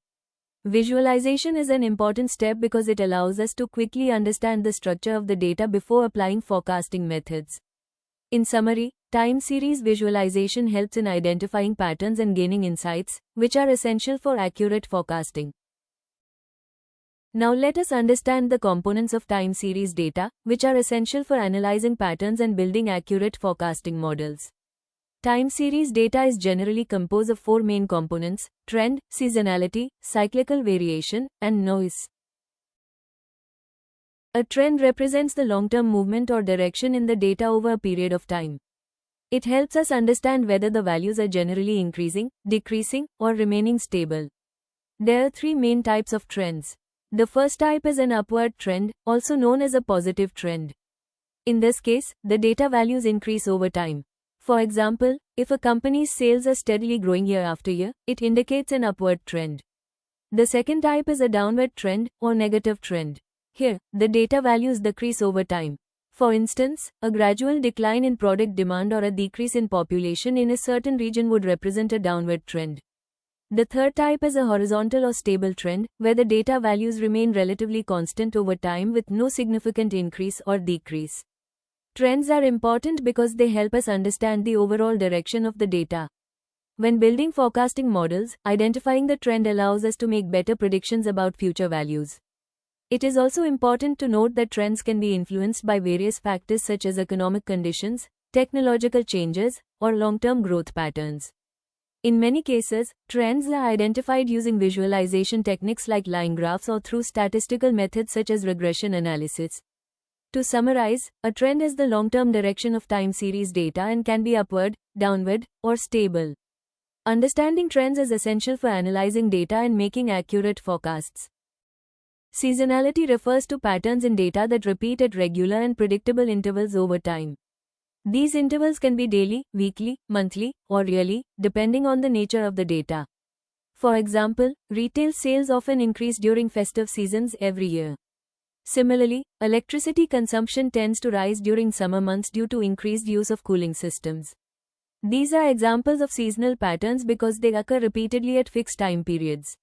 Visualization is an important step because it allows us to quickly understand the structure of the data before applying forecasting methods. In summary, time series visualization helps in identifying patterns and gaining insights, which are essential for accurate forecasting. Now let us understand the components of time series data, which are essential for analyzing patterns and building accurate forecasting models. Time series data is generally composed of four main components: trend, seasonality, cyclical variation, and noise. A trend represents the long-term movement or direction in the data over a period of time. It helps us understand whether the values are generally increasing, decreasing, or remaining stable. There are three main types of trends. The first type is an upward trend, also known as a positive trend. In this case, the data values increase over time. For example, if a company's sales are steadily growing year after year, it indicates an upward trend. The second type is a downward trend, or negative trend. Here, the data values decrease over time. For instance, a gradual decline in product demand or a decrease in population in a certain region would represent a downward trend. The third type is a horizontal or stable trend, where the data values remain relatively constant over time with no significant increase or decrease. Trends are important because they help us understand the overall direction of the data. When building forecasting models, identifying the trend allows us to make better predictions about future values. It is also important to note that trends can be influenced by various factors such as economic conditions, technological changes, or long-term growth patterns. In many cases, trends are identified using visualization techniques like line graphs or through statistical methods such as regression analysis. To summarize, a trend is the long-term direction of time series data and can be upward, downward, or stable. Understanding trends is essential for analyzing data and making accurate forecasts. Seasonality refers to patterns in data that repeat at regular and predictable intervals over time. These intervals can be daily, weekly, monthly, or yearly, depending on the nature of the data. For example, retail sales often increase during festive seasons every year. Similarly, electricity consumption tends to rise during summer months due to increased use of cooling systems. These are examples of seasonal patterns because they occur repeatedly at fixed time periods.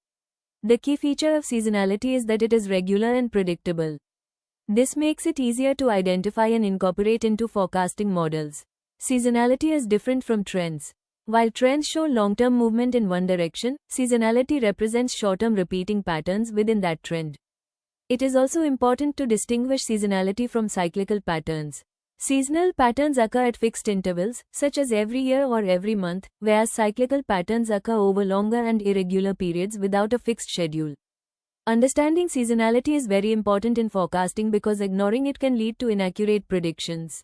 The key feature of seasonality is that it is regular and predictable. This makes it easier to identify and incorporate into forecasting models. Seasonality is different from trends. While trends show long-term movement in one direction, seasonality represents short-term repeating patterns within that trend. It is also important to distinguish seasonality from cyclical patterns. Seasonal patterns occur at fixed intervals, such as every year or every month, whereas cyclical patterns occur over longer and irregular periods without a fixed schedule. Understanding seasonality is very important in forecasting because ignoring it can lead to inaccurate predictions.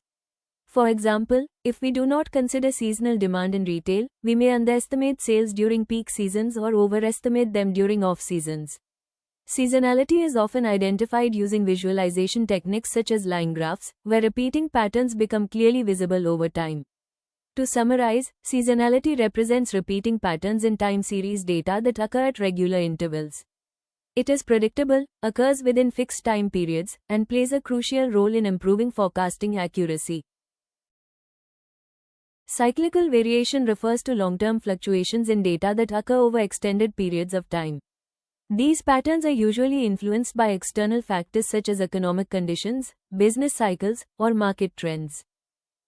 For example, if we do not consider seasonal demand in retail, we may underestimate sales during peak seasons or overestimate them during off-seasons. Seasonality is often identified using visualization techniques such as line graphs, where repeating patterns become clearly visible over time. To summarize, seasonality represents repeating patterns in time series data that occur at regular intervals. It is predictable, occurs within fixed time periods, and plays a crucial role in improving forecasting accuracy. Cyclical variation refers to long-term fluctuations in data that occur over extended periods of time. These patterns are usually influenced by external factors such as economic conditions, business cycles, or market trends.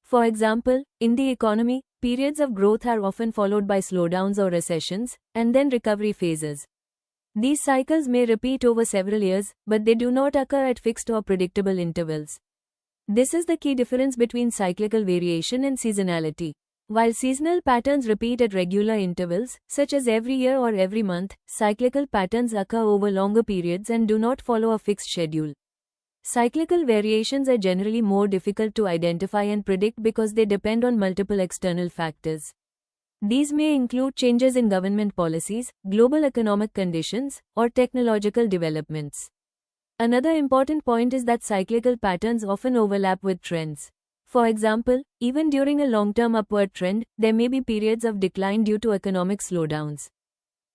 For example, in the economy, periods of growth are often followed by slowdowns or recessions, and then recovery phases. These cycles may repeat over several years, but they do not occur at fixed or predictable intervals. This is the key difference between cyclical variation and seasonality. While seasonal patterns repeat at regular intervals, such as every year or every month, cyclical patterns occur over longer periods and do not follow a fixed schedule. Cyclical variations are generally more difficult to identify and predict because they depend on multiple external factors. These may include changes in government policies, global economic conditions, or technological developments. Another important point is that cyclical patterns often overlap with trends. For example, even during a long-term upward trend, there may be periods of decline due to economic slowdowns.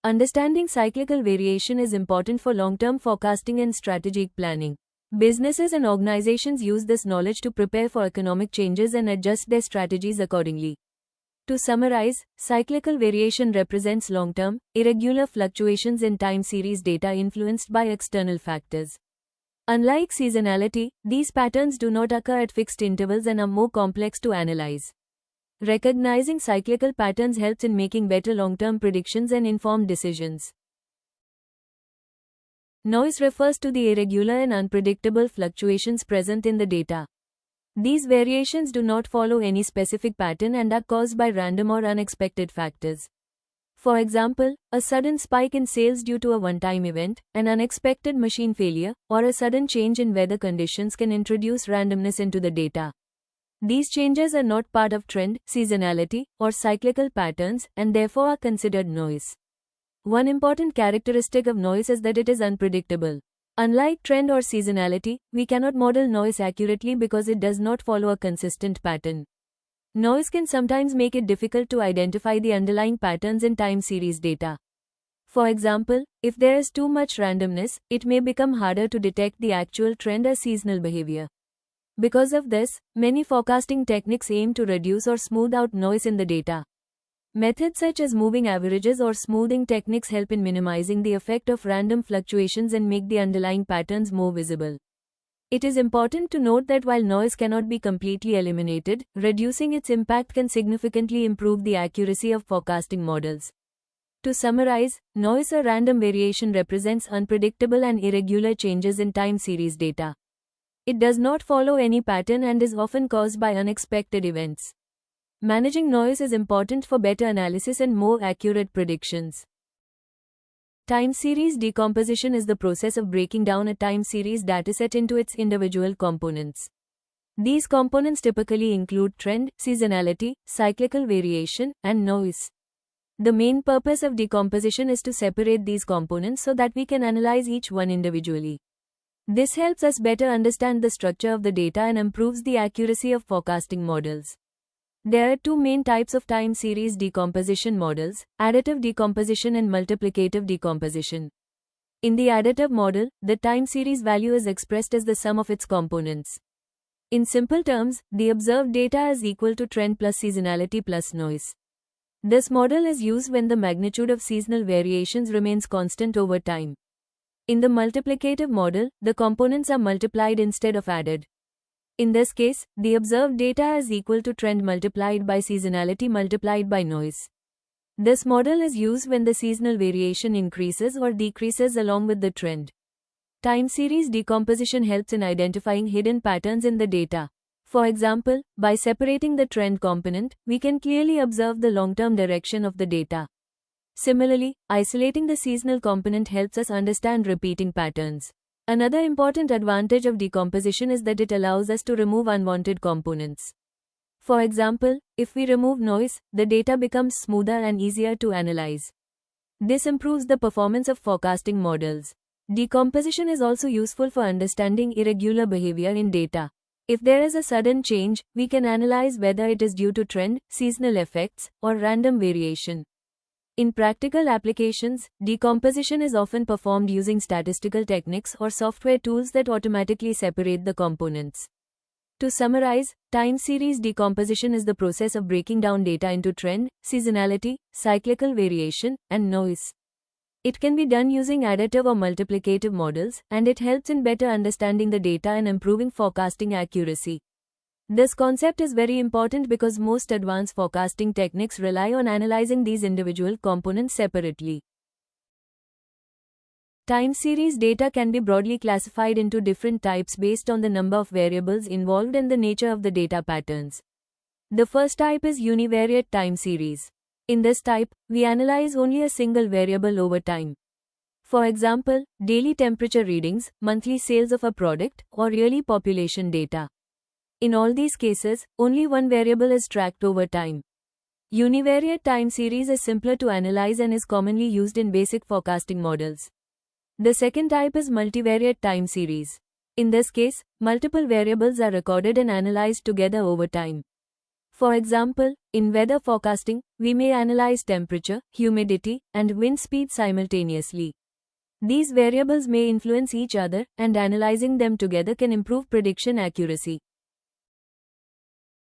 Understanding cyclical variation is important for long-term forecasting and strategic planning. Businesses and organizations use this knowledge to prepare for economic changes and adjust their strategies accordingly. To summarize, cyclical variation represents long-term, irregular fluctuations in time series data influenced by external factors. Unlike seasonality, these patterns do not occur at fixed intervals and are more complex to analyze. Recognizing cyclical patterns helps in making better long-term predictions and informed decisions. Noise refers to the irregular and unpredictable fluctuations present in the data. These variations do not follow any specific pattern and are caused by random or unexpected factors. For example, a sudden spike in sales due to a one-time event, an unexpected machine failure, or a sudden change in weather conditions can introduce randomness into the data. These changes are not part of trend, seasonality, or cyclical patterns and therefore are considered noise. One important characteristic of noise is that it is unpredictable. Unlike trend or seasonality, we cannot model noise accurately because it does not follow a consistent pattern. Noise can sometimes make it difficult to identify the underlying patterns in time series data. For example, if there is too much randomness, it may become harder to detect the actual trend or seasonal behavior. Because of this, many forecasting techniques aim to reduce or smooth out noise in the data. Methods such as moving averages or smoothing techniques help in minimizing the effect of random fluctuations and make the underlying patterns more visible. It is important to note that while noise cannot be completely eliminated, reducing its impact can significantly improve the accuracy of forecasting models. To summarize, noise or random variation represents unpredictable and irregular changes in time series data. It does not follow any pattern and is often caused by unexpected events. Managing noise is important for better analysis and more accurate predictions. Time series decomposition is the process of breaking down a time series dataset into its individual components. These components typically include trend, seasonality, cyclical variation, and noise. The main purpose of decomposition is to separate these components so that we can analyze each one individually. This helps us better understand the structure of the data and improves the accuracy of forecasting models. There are two main types of time series decomposition models: additive decomposition and multiplicative decomposition. In the additive model, the time series value is expressed as the sum of its components. In simple terms, the observed data is equal to trend plus seasonality plus noise. This model is used when the magnitude of seasonal variations remains constant over time. In the multiplicative model, the components are multiplied instead of added. In this case, the observed data is equal to trend multiplied by seasonality multiplied by noise. This model is used when the seasonal variation increases or decreases along with the trend. Time series decomposition helps in identifying hidden patterns in the data. For example, by separating the trend component, we can clearly observe the long-term direction of the data. Similarly, isolating the seasonal component helps us understand repeating patterns. Another important advantage of decomposition is that it allows us to remove unwanted components. For example, if we remove noise, the data becomes smoother and easier to analyze. This improves the performance of forecasting models. Decomposition is also useful for understanding irregular behavior in data. If there is a sudden change, we can analyze whether it is due to trend, seasonal effects, or random variation. In practical applications, decomposition is often performed using statistical techniques or software tools that automatically separate the components. To summarize, time series decomposition is the process of breaking down data into trend, seasonality, cyclical variation, and noise. It can be done using additive or multiplicative models, and it helps in better understanding the data and improving forecasting accuracy. This concept is very important because most advanced forecasting techniques rely on analyzing these individual components separately. Time series data can be broadly classified into different types based on the number of variables involved and the nature of the data patterns. The first type is univariate time series. In this type, we analyze only a single variable over time. For example, daily temperature readings, monthly sales of a product, or yearly population data. In all these cases, only one variable is tracked over time. Univariate time series is simpler to analyze and is commonly used in basic forecasting models. The second type is multivariate time series. In this case, multiple variables are recorded and analyzed together over time. For example, in weather forecasting, we may analyze temperature, humidity, and wind speed simultaneously. These variables may influence each other, and analyzing them together can improve prediction accuracy.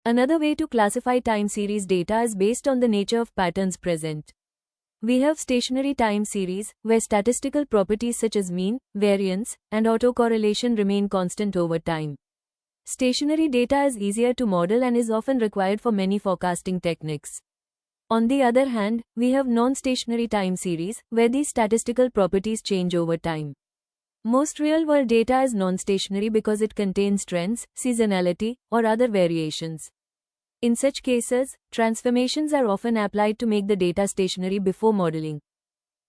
Another way to classify time series data is based on the nature of patterns present. We have stationary time series, where statistical properties such as mean, variance, and autocorrelation remain constant over time. Stationary data is easier to model and is often required for many forecasting techniques. On the other hand, we have non-stationary time series, where these statistical properties change over time. Most real-world data is non-stationary because it contains trends, seasonality, or other variations. In such cases, transformations are often applied to make the data stationary before modeling.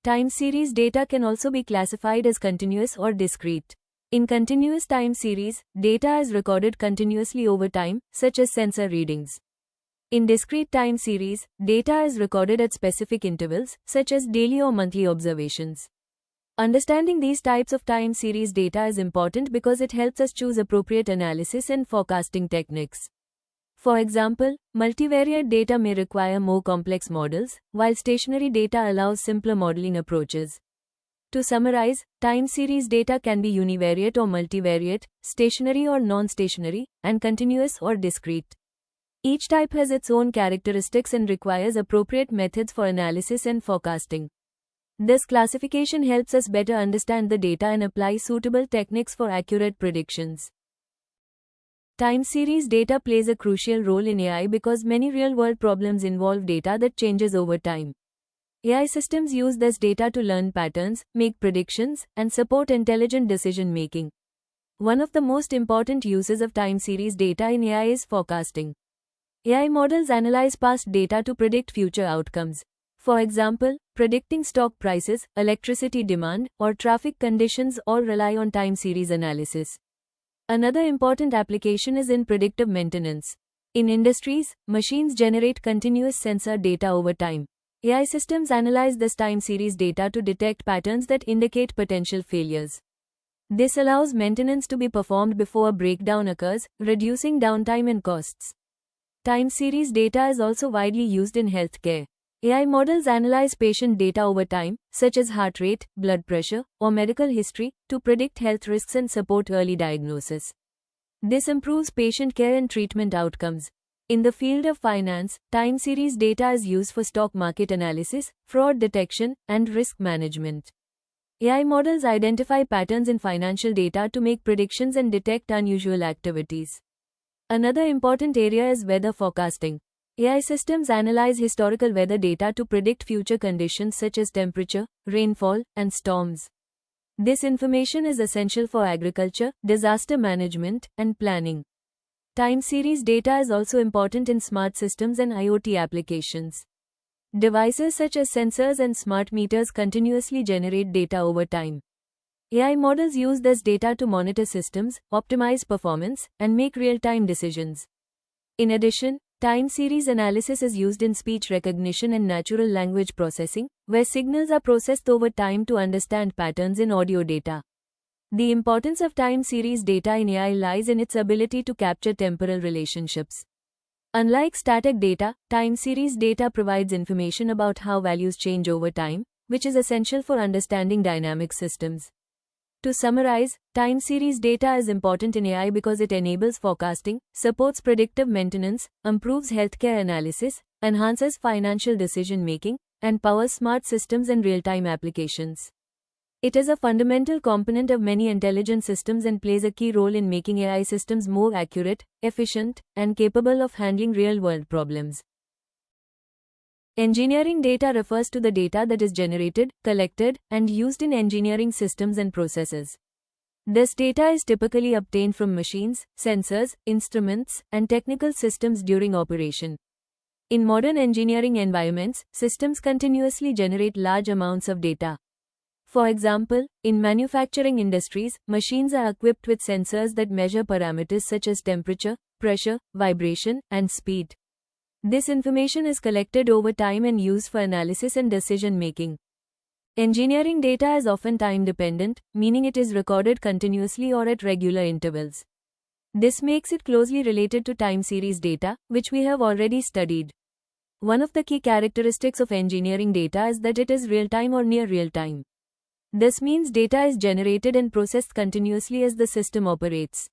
Time series data can also be classified as continuous or discrete. In continuous time series, data is recorded continuously over time, such as sensor readings. In discrete time series, data is recorded at specific intervals, such as daily or monthly observations. Understanding these types of time series data is important because it helps us choose appropriate analysis and forecasting techniques. For example, multivariate data may require more complex models, while stationary data allows simpler modeling approaches. To summarize, time series data can be univariate or multivariate, stationary or non-stationary, and continuous or discrete. Each type has its own characteristics and requires appropriate methods for analysis and forecasting. This classification helps us better understand the data and apply suitable techniques for accurate predictions. Time series data plays a crucial role in AI because many real-world problems involve data that changes over time. AI systems use this data to learn patterns, make predictions, and support intelligent decision-making. One of the most important uses of time series data in AI is forecasting. AI models analyze past data to predict future outcomes. For example, predicting stock prices, electricity demand, or traffic conditions all rely on time series analysis. Another important application is in predictive maintenance. In industries, machines generate continuous sensor data over time. AI systems analyze this time series data to detect patterns that indicate potential failures. This allows maintenance to be performed before a breakdown occurs, reducing downtime and costs. Time series data is also widely used in healthcare. AI models analyze patient data over time, such as heart rate, blood pressure, or medical history, to predict health risks and support early diagnosis. This improves patient care and treatment outcomes. In the field of finance, time series data is used for stock market analysis, fraud detection, and risk management. AI models identify patterns in financial data to make predictions and detect unusual activities. Another important area is weather forecasting. AI systems analyze historical weather data to predict future conditions such as temperature, rainfall, and storms. This information is essential for agriculture, disaster management, and planning. Time series data is also important in smart systems and IoT applications. Devices such as sensors and smart meters continuously generate data over time. AI models use this data to monitor systems, optimize performance, and make real-time decisions. In addition, time series analysis is used in speech recognition and natural language processing, where signals are processed over time to understand patterns in audio data. The importance of time series data in AI lies in its ability to capture temporal relationships. Unlike static data, time series data provides information about how values change over time, which is essential for understanding dynamic systems. To summarize, time series data is important in AI because it enables forecasting, supports predictive maintenance, improves healthcare analysis, enhances financial decision-making, and powers smart systems and real-time applications. It is a fundamental component of many intelligent systems and plays a key role in making AI systems more accurate, efficient, and capable of handling real-world problems. Engineering data refers to the data that is generated, collected, and used in engineering systems and processes. This data is typically obtained from machines, sensors, instruments, and technical systems during operation. In modern engineering environments, systems continuously generate large amounts of data. For example, in manufacturing industries, machines are equipped with sensors that measure parameters such as temperature, pressure, vibration, and speed. This information is collected over time and used for analysis and decision-making. Engineering data is often time-dependent, meaning it is recorded continuously or at regular intervals. This makes it closely related to time series data, which we have already studied. One of the key characteristics of engineering data is that it is real-time or near real-time. This means data is generated and processed continuously as the system operates.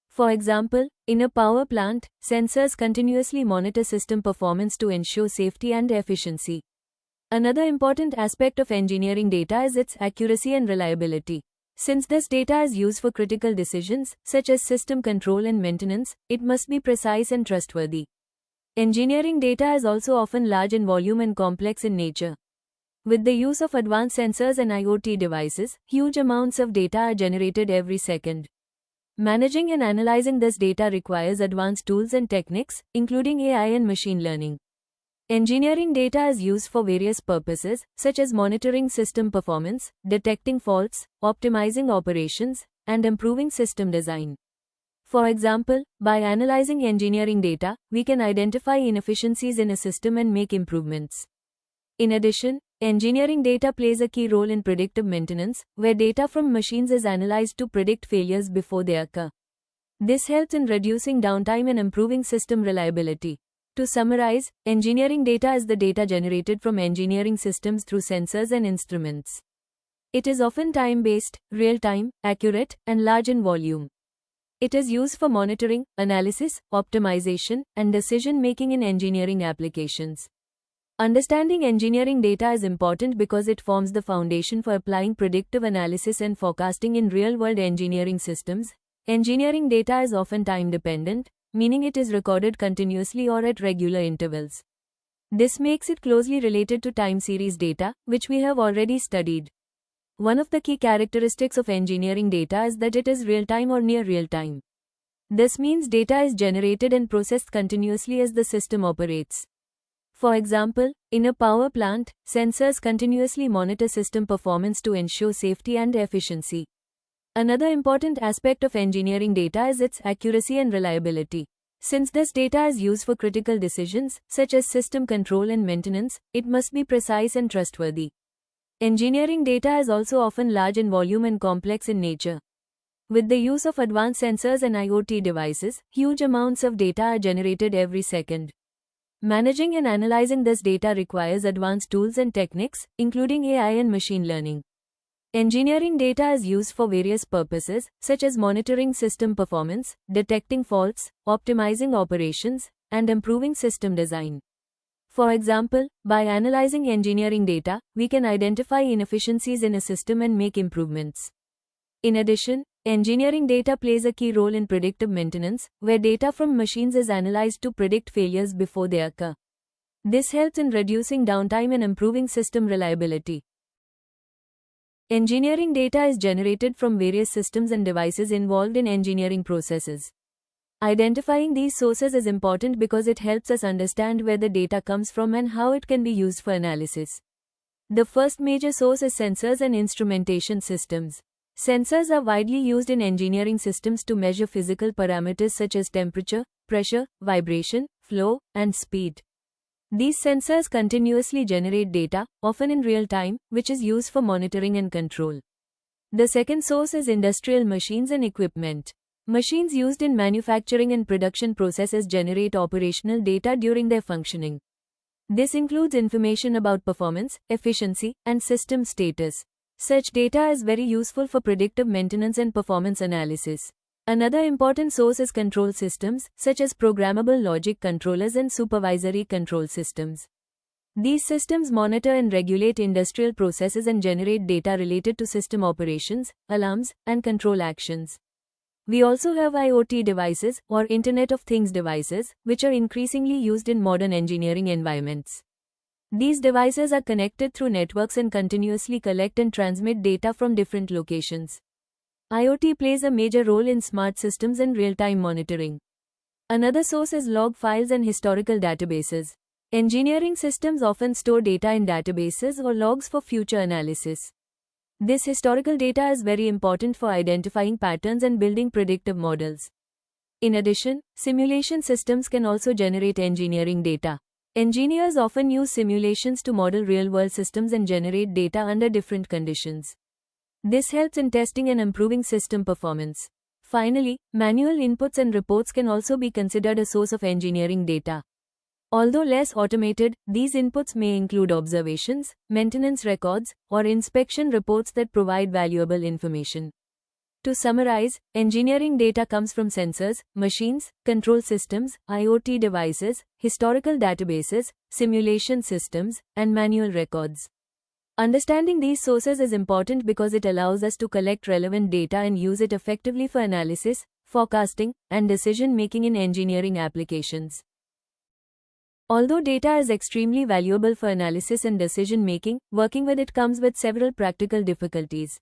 For example, in a power plant, sensors continuously monitor system performance to ensure safety and efficiency. Another important aspect of engineering data is its accuracy and reliability. Since this data is used for critical decisions, such as system control and maintenance, it must be precise and trustworthy. Engineering data is also often large in volume and complex in nature. With the use of advanced sensors and IoT devices, huge amounts of data are generated every second. Managing and analyzing this data requires advanced tools and techniques, including AI and machine learning. Engineering data is used for various purposes, such as monitoring system performance, detecting faults, optimizing operations, and improving system design. For example, by analyzing engineering data, we can identify inefficiencies in a system and make improvements. In addition, engineering data plays a key role in predictive maintenance, where data from machines is analyzed to predict failures before they occur. This helps in reducing downtime and improving system reliability. To summarize, engineering data is the data generated from engineering systems through sensors and instruments. It is often time-based, real-time, accurate, and large in volume. It is used for monitoring, analysis, optimization, and decision-making in engineering applications. Understanding engineering data is important because it forms the foundation for applying predictive analysis and forecasting in real-world engineering systems. Engineering data is often time-dependent, meaning it is recorded continuously or at regular intervals. This makes it closely related to time series data, which we have already studied. One of the key characteristics of engineering data is that it is real-time or near real-time. This means data is generated and processed continuously as the system operates. For example, in a power plant, sensors continuously monitor system performance to ensure safety and efficiency. Another important aspect of engineering data is its accuracy and reliability. Since this data is used for critical decisions, such as system control and maintenance, it must be precise and trustworthy. Engineering data is also often large in volume and complex in nature. With the use of advanced sensors and IoT devices, huge amounts of data are generated every second. Managing and analyzing this data requires advanced tools and techniques, including AI and machine learning. Engineering data is used for various purposes, such as monitoring system performance, detecting faults, optimizing operations, and improving system design. For example, by analyzing engineering data, we can identify inefficiencies in a system and make improvements. In addition, engineering data plays a key role in predictive maintenance, where data from machines is analyzed to predict failures before they occur. This helps in reducing downtime and improving system reliability. Engineering data is generated from various systems and devices involved in engineering processes. Identifying these sources is important because it helps us understand where the data comes from and how it can be used for analysis. The first major source is sensors and instrumentation systems. Sensors are widely used in engineering systems to measure physical parameters such as temperature, pressure, vibration, flow, and speed. These sensors continuously generate data, often in real time, which is used for monitoring and control. The second source is industrial machines and equipment. Machines used in manufacturing and production processes generate operational data during their functioning. This includes information about performance, efficiency, and system status. Such data is very useful for predictive maintenance and performance analysis. Another important source is control systems, such as programmable logic controllers and supervisory control systems. These systems monitor and regulate industrial processes and generate data related to system operations, alarms, and control actions. We also have IoT devices, or Internet of Things devices, which are increasingly used in modern engineering environments. These devices are connected through networks and continuously collect and transmit data from different locations. IoT plays a major role in smart systems and real-time monitoring. Another source is log files and historical databases. Engineering systems often store data in databases or logs for future analysis. This historical data is very important for identifying patterns and building predictive models. In addition, simulation systems can also generate engineering data. Engineers often use simulations to model real-world systems and generate data under different conditions. This helps in testing and improving system performance. Finally, manual inputs and reports can also be considered a source of engineering data. Although less automated, these inputs may include observations, maintenance records, or inspection reports that provide valuable information. To summarize, engineering data comes from sensors, machines, control systems, IoT devices, historical databases, simulation systems, and manual records. Understanding these sources is important because it allows us to collect relevant data and use it effectively for analysis, forecasting, and decision-making in engineering applications. Although data is extremely valuable for analysis and decision-making, working with it comes with several practical difficulties.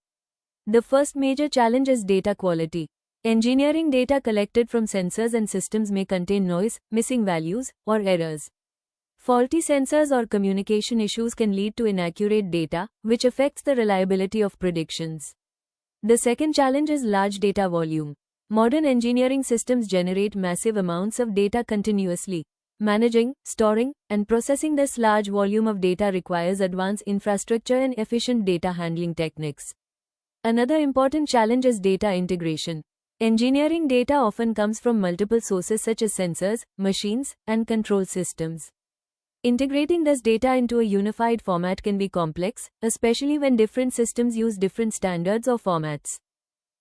The first major challenge is data quality. Engineering data collected from sensors and systems may contain noise, missing values, or errors. Faulty sensors or communication issues can lead to inaccurate data, which affects the reliability of predictions. The second challenge is large data volume. Modern engineering systems generate massive amounts of data continuously. Managing, storing, and processing this large volume of data requires advanced infrastructure and efficient data handling techniques. Another important challenge is data integration. Engineering data often comes from multiple sources such as sensors, machines, and control systems. Integrating this data into a unified format can be complex, especially when different systems use different standards or formats.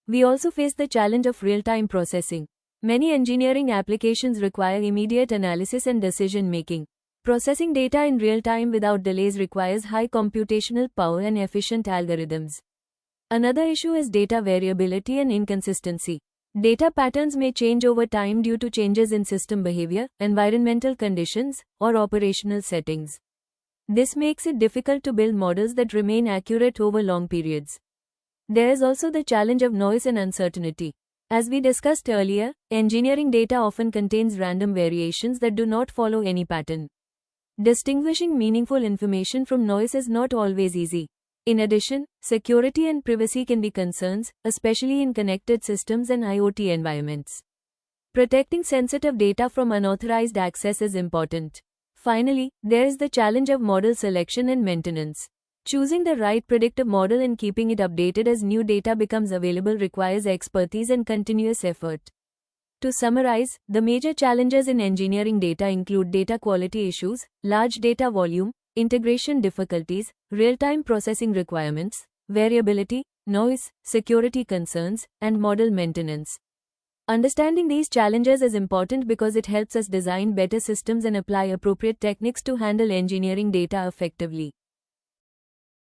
We also face the challenge of real-time processing. Many engineering applications require immediate analysis and decision-making. Processing data in real time without delays requires high computational power and efficient algorithms. Another issue is data variability and inconsistency. Data patterns may change over time due to changes in system behavior, environmental conditions, or operational settings. This makes it difficult to build models that remain accurate over long periods. There is also the challenge of noise and uncertainty. As we discussed earlier, engineering data often contains random variations that do not follow any pattern. Distinguishing meaningful information from noise is not always easy. In addition, security and privacy can be concerns, especially in connected systems and IoT environments. Protecting sensitive data from unauthorized access is important. Finally, there is the challenge of model selection and maintenance. Choosing the right predictive model and keeping it updated as new data becomes available requires expertise and continuous effort. To summarize, the major challenges in engineering data include data quality issues, large data volume, integration difficulties, real-time processing requirements, variability, noise, security concerns, and model maintenance. Understanding these challenges is important because it helps us design better systems and apply appropriate techniques to handle engineering data effectively.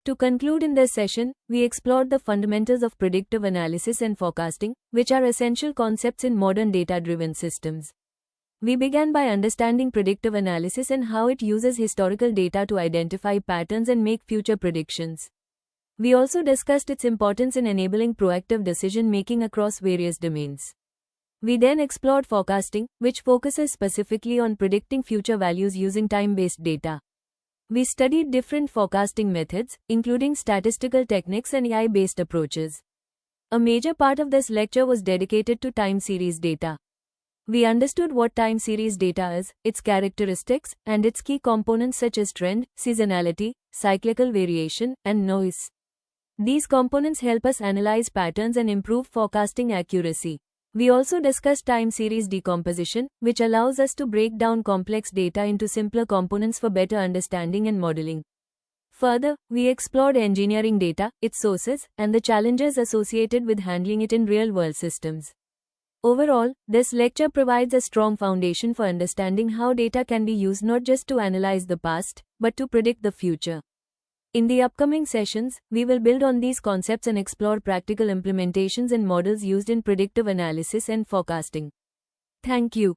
To conclude in this session, we explored the fundamentals of predictive analysis and forecasting, which are essential concepts in modern data-driven systems. We began by understanding predictive analysis and how it uses historical data to identify patterns and make future predictions. We also discussed its importance in enabling proactive decision-making across various domains. We then explored forecasting, which focuses specifically on predicting future values using time-based data. We studied different forecasting methods, including statistical techniques and AI-based approaches. A major part of this lecture was dedicated to time series data. We understood what time series data is, its characteristics, and its key components such as trend, seasonality, cyclical variation, and noise. These components help us analyze patterns and improve forecasting accuracy. We also discussed time series decomposition, which allows us to break down complex data into simpler components for better understanding and modeling. Further, we explored engineering data, its sources, and the challenges associated with handling it in real-world systems. Overall, this lecture provides a strong foundation for understanding how data can be used not just to analyze the past, but to predict the future. In the upcoming sessions, we will build on these concepts and explore practical implementations and models used in predictive analysis and forecasting. Thank you.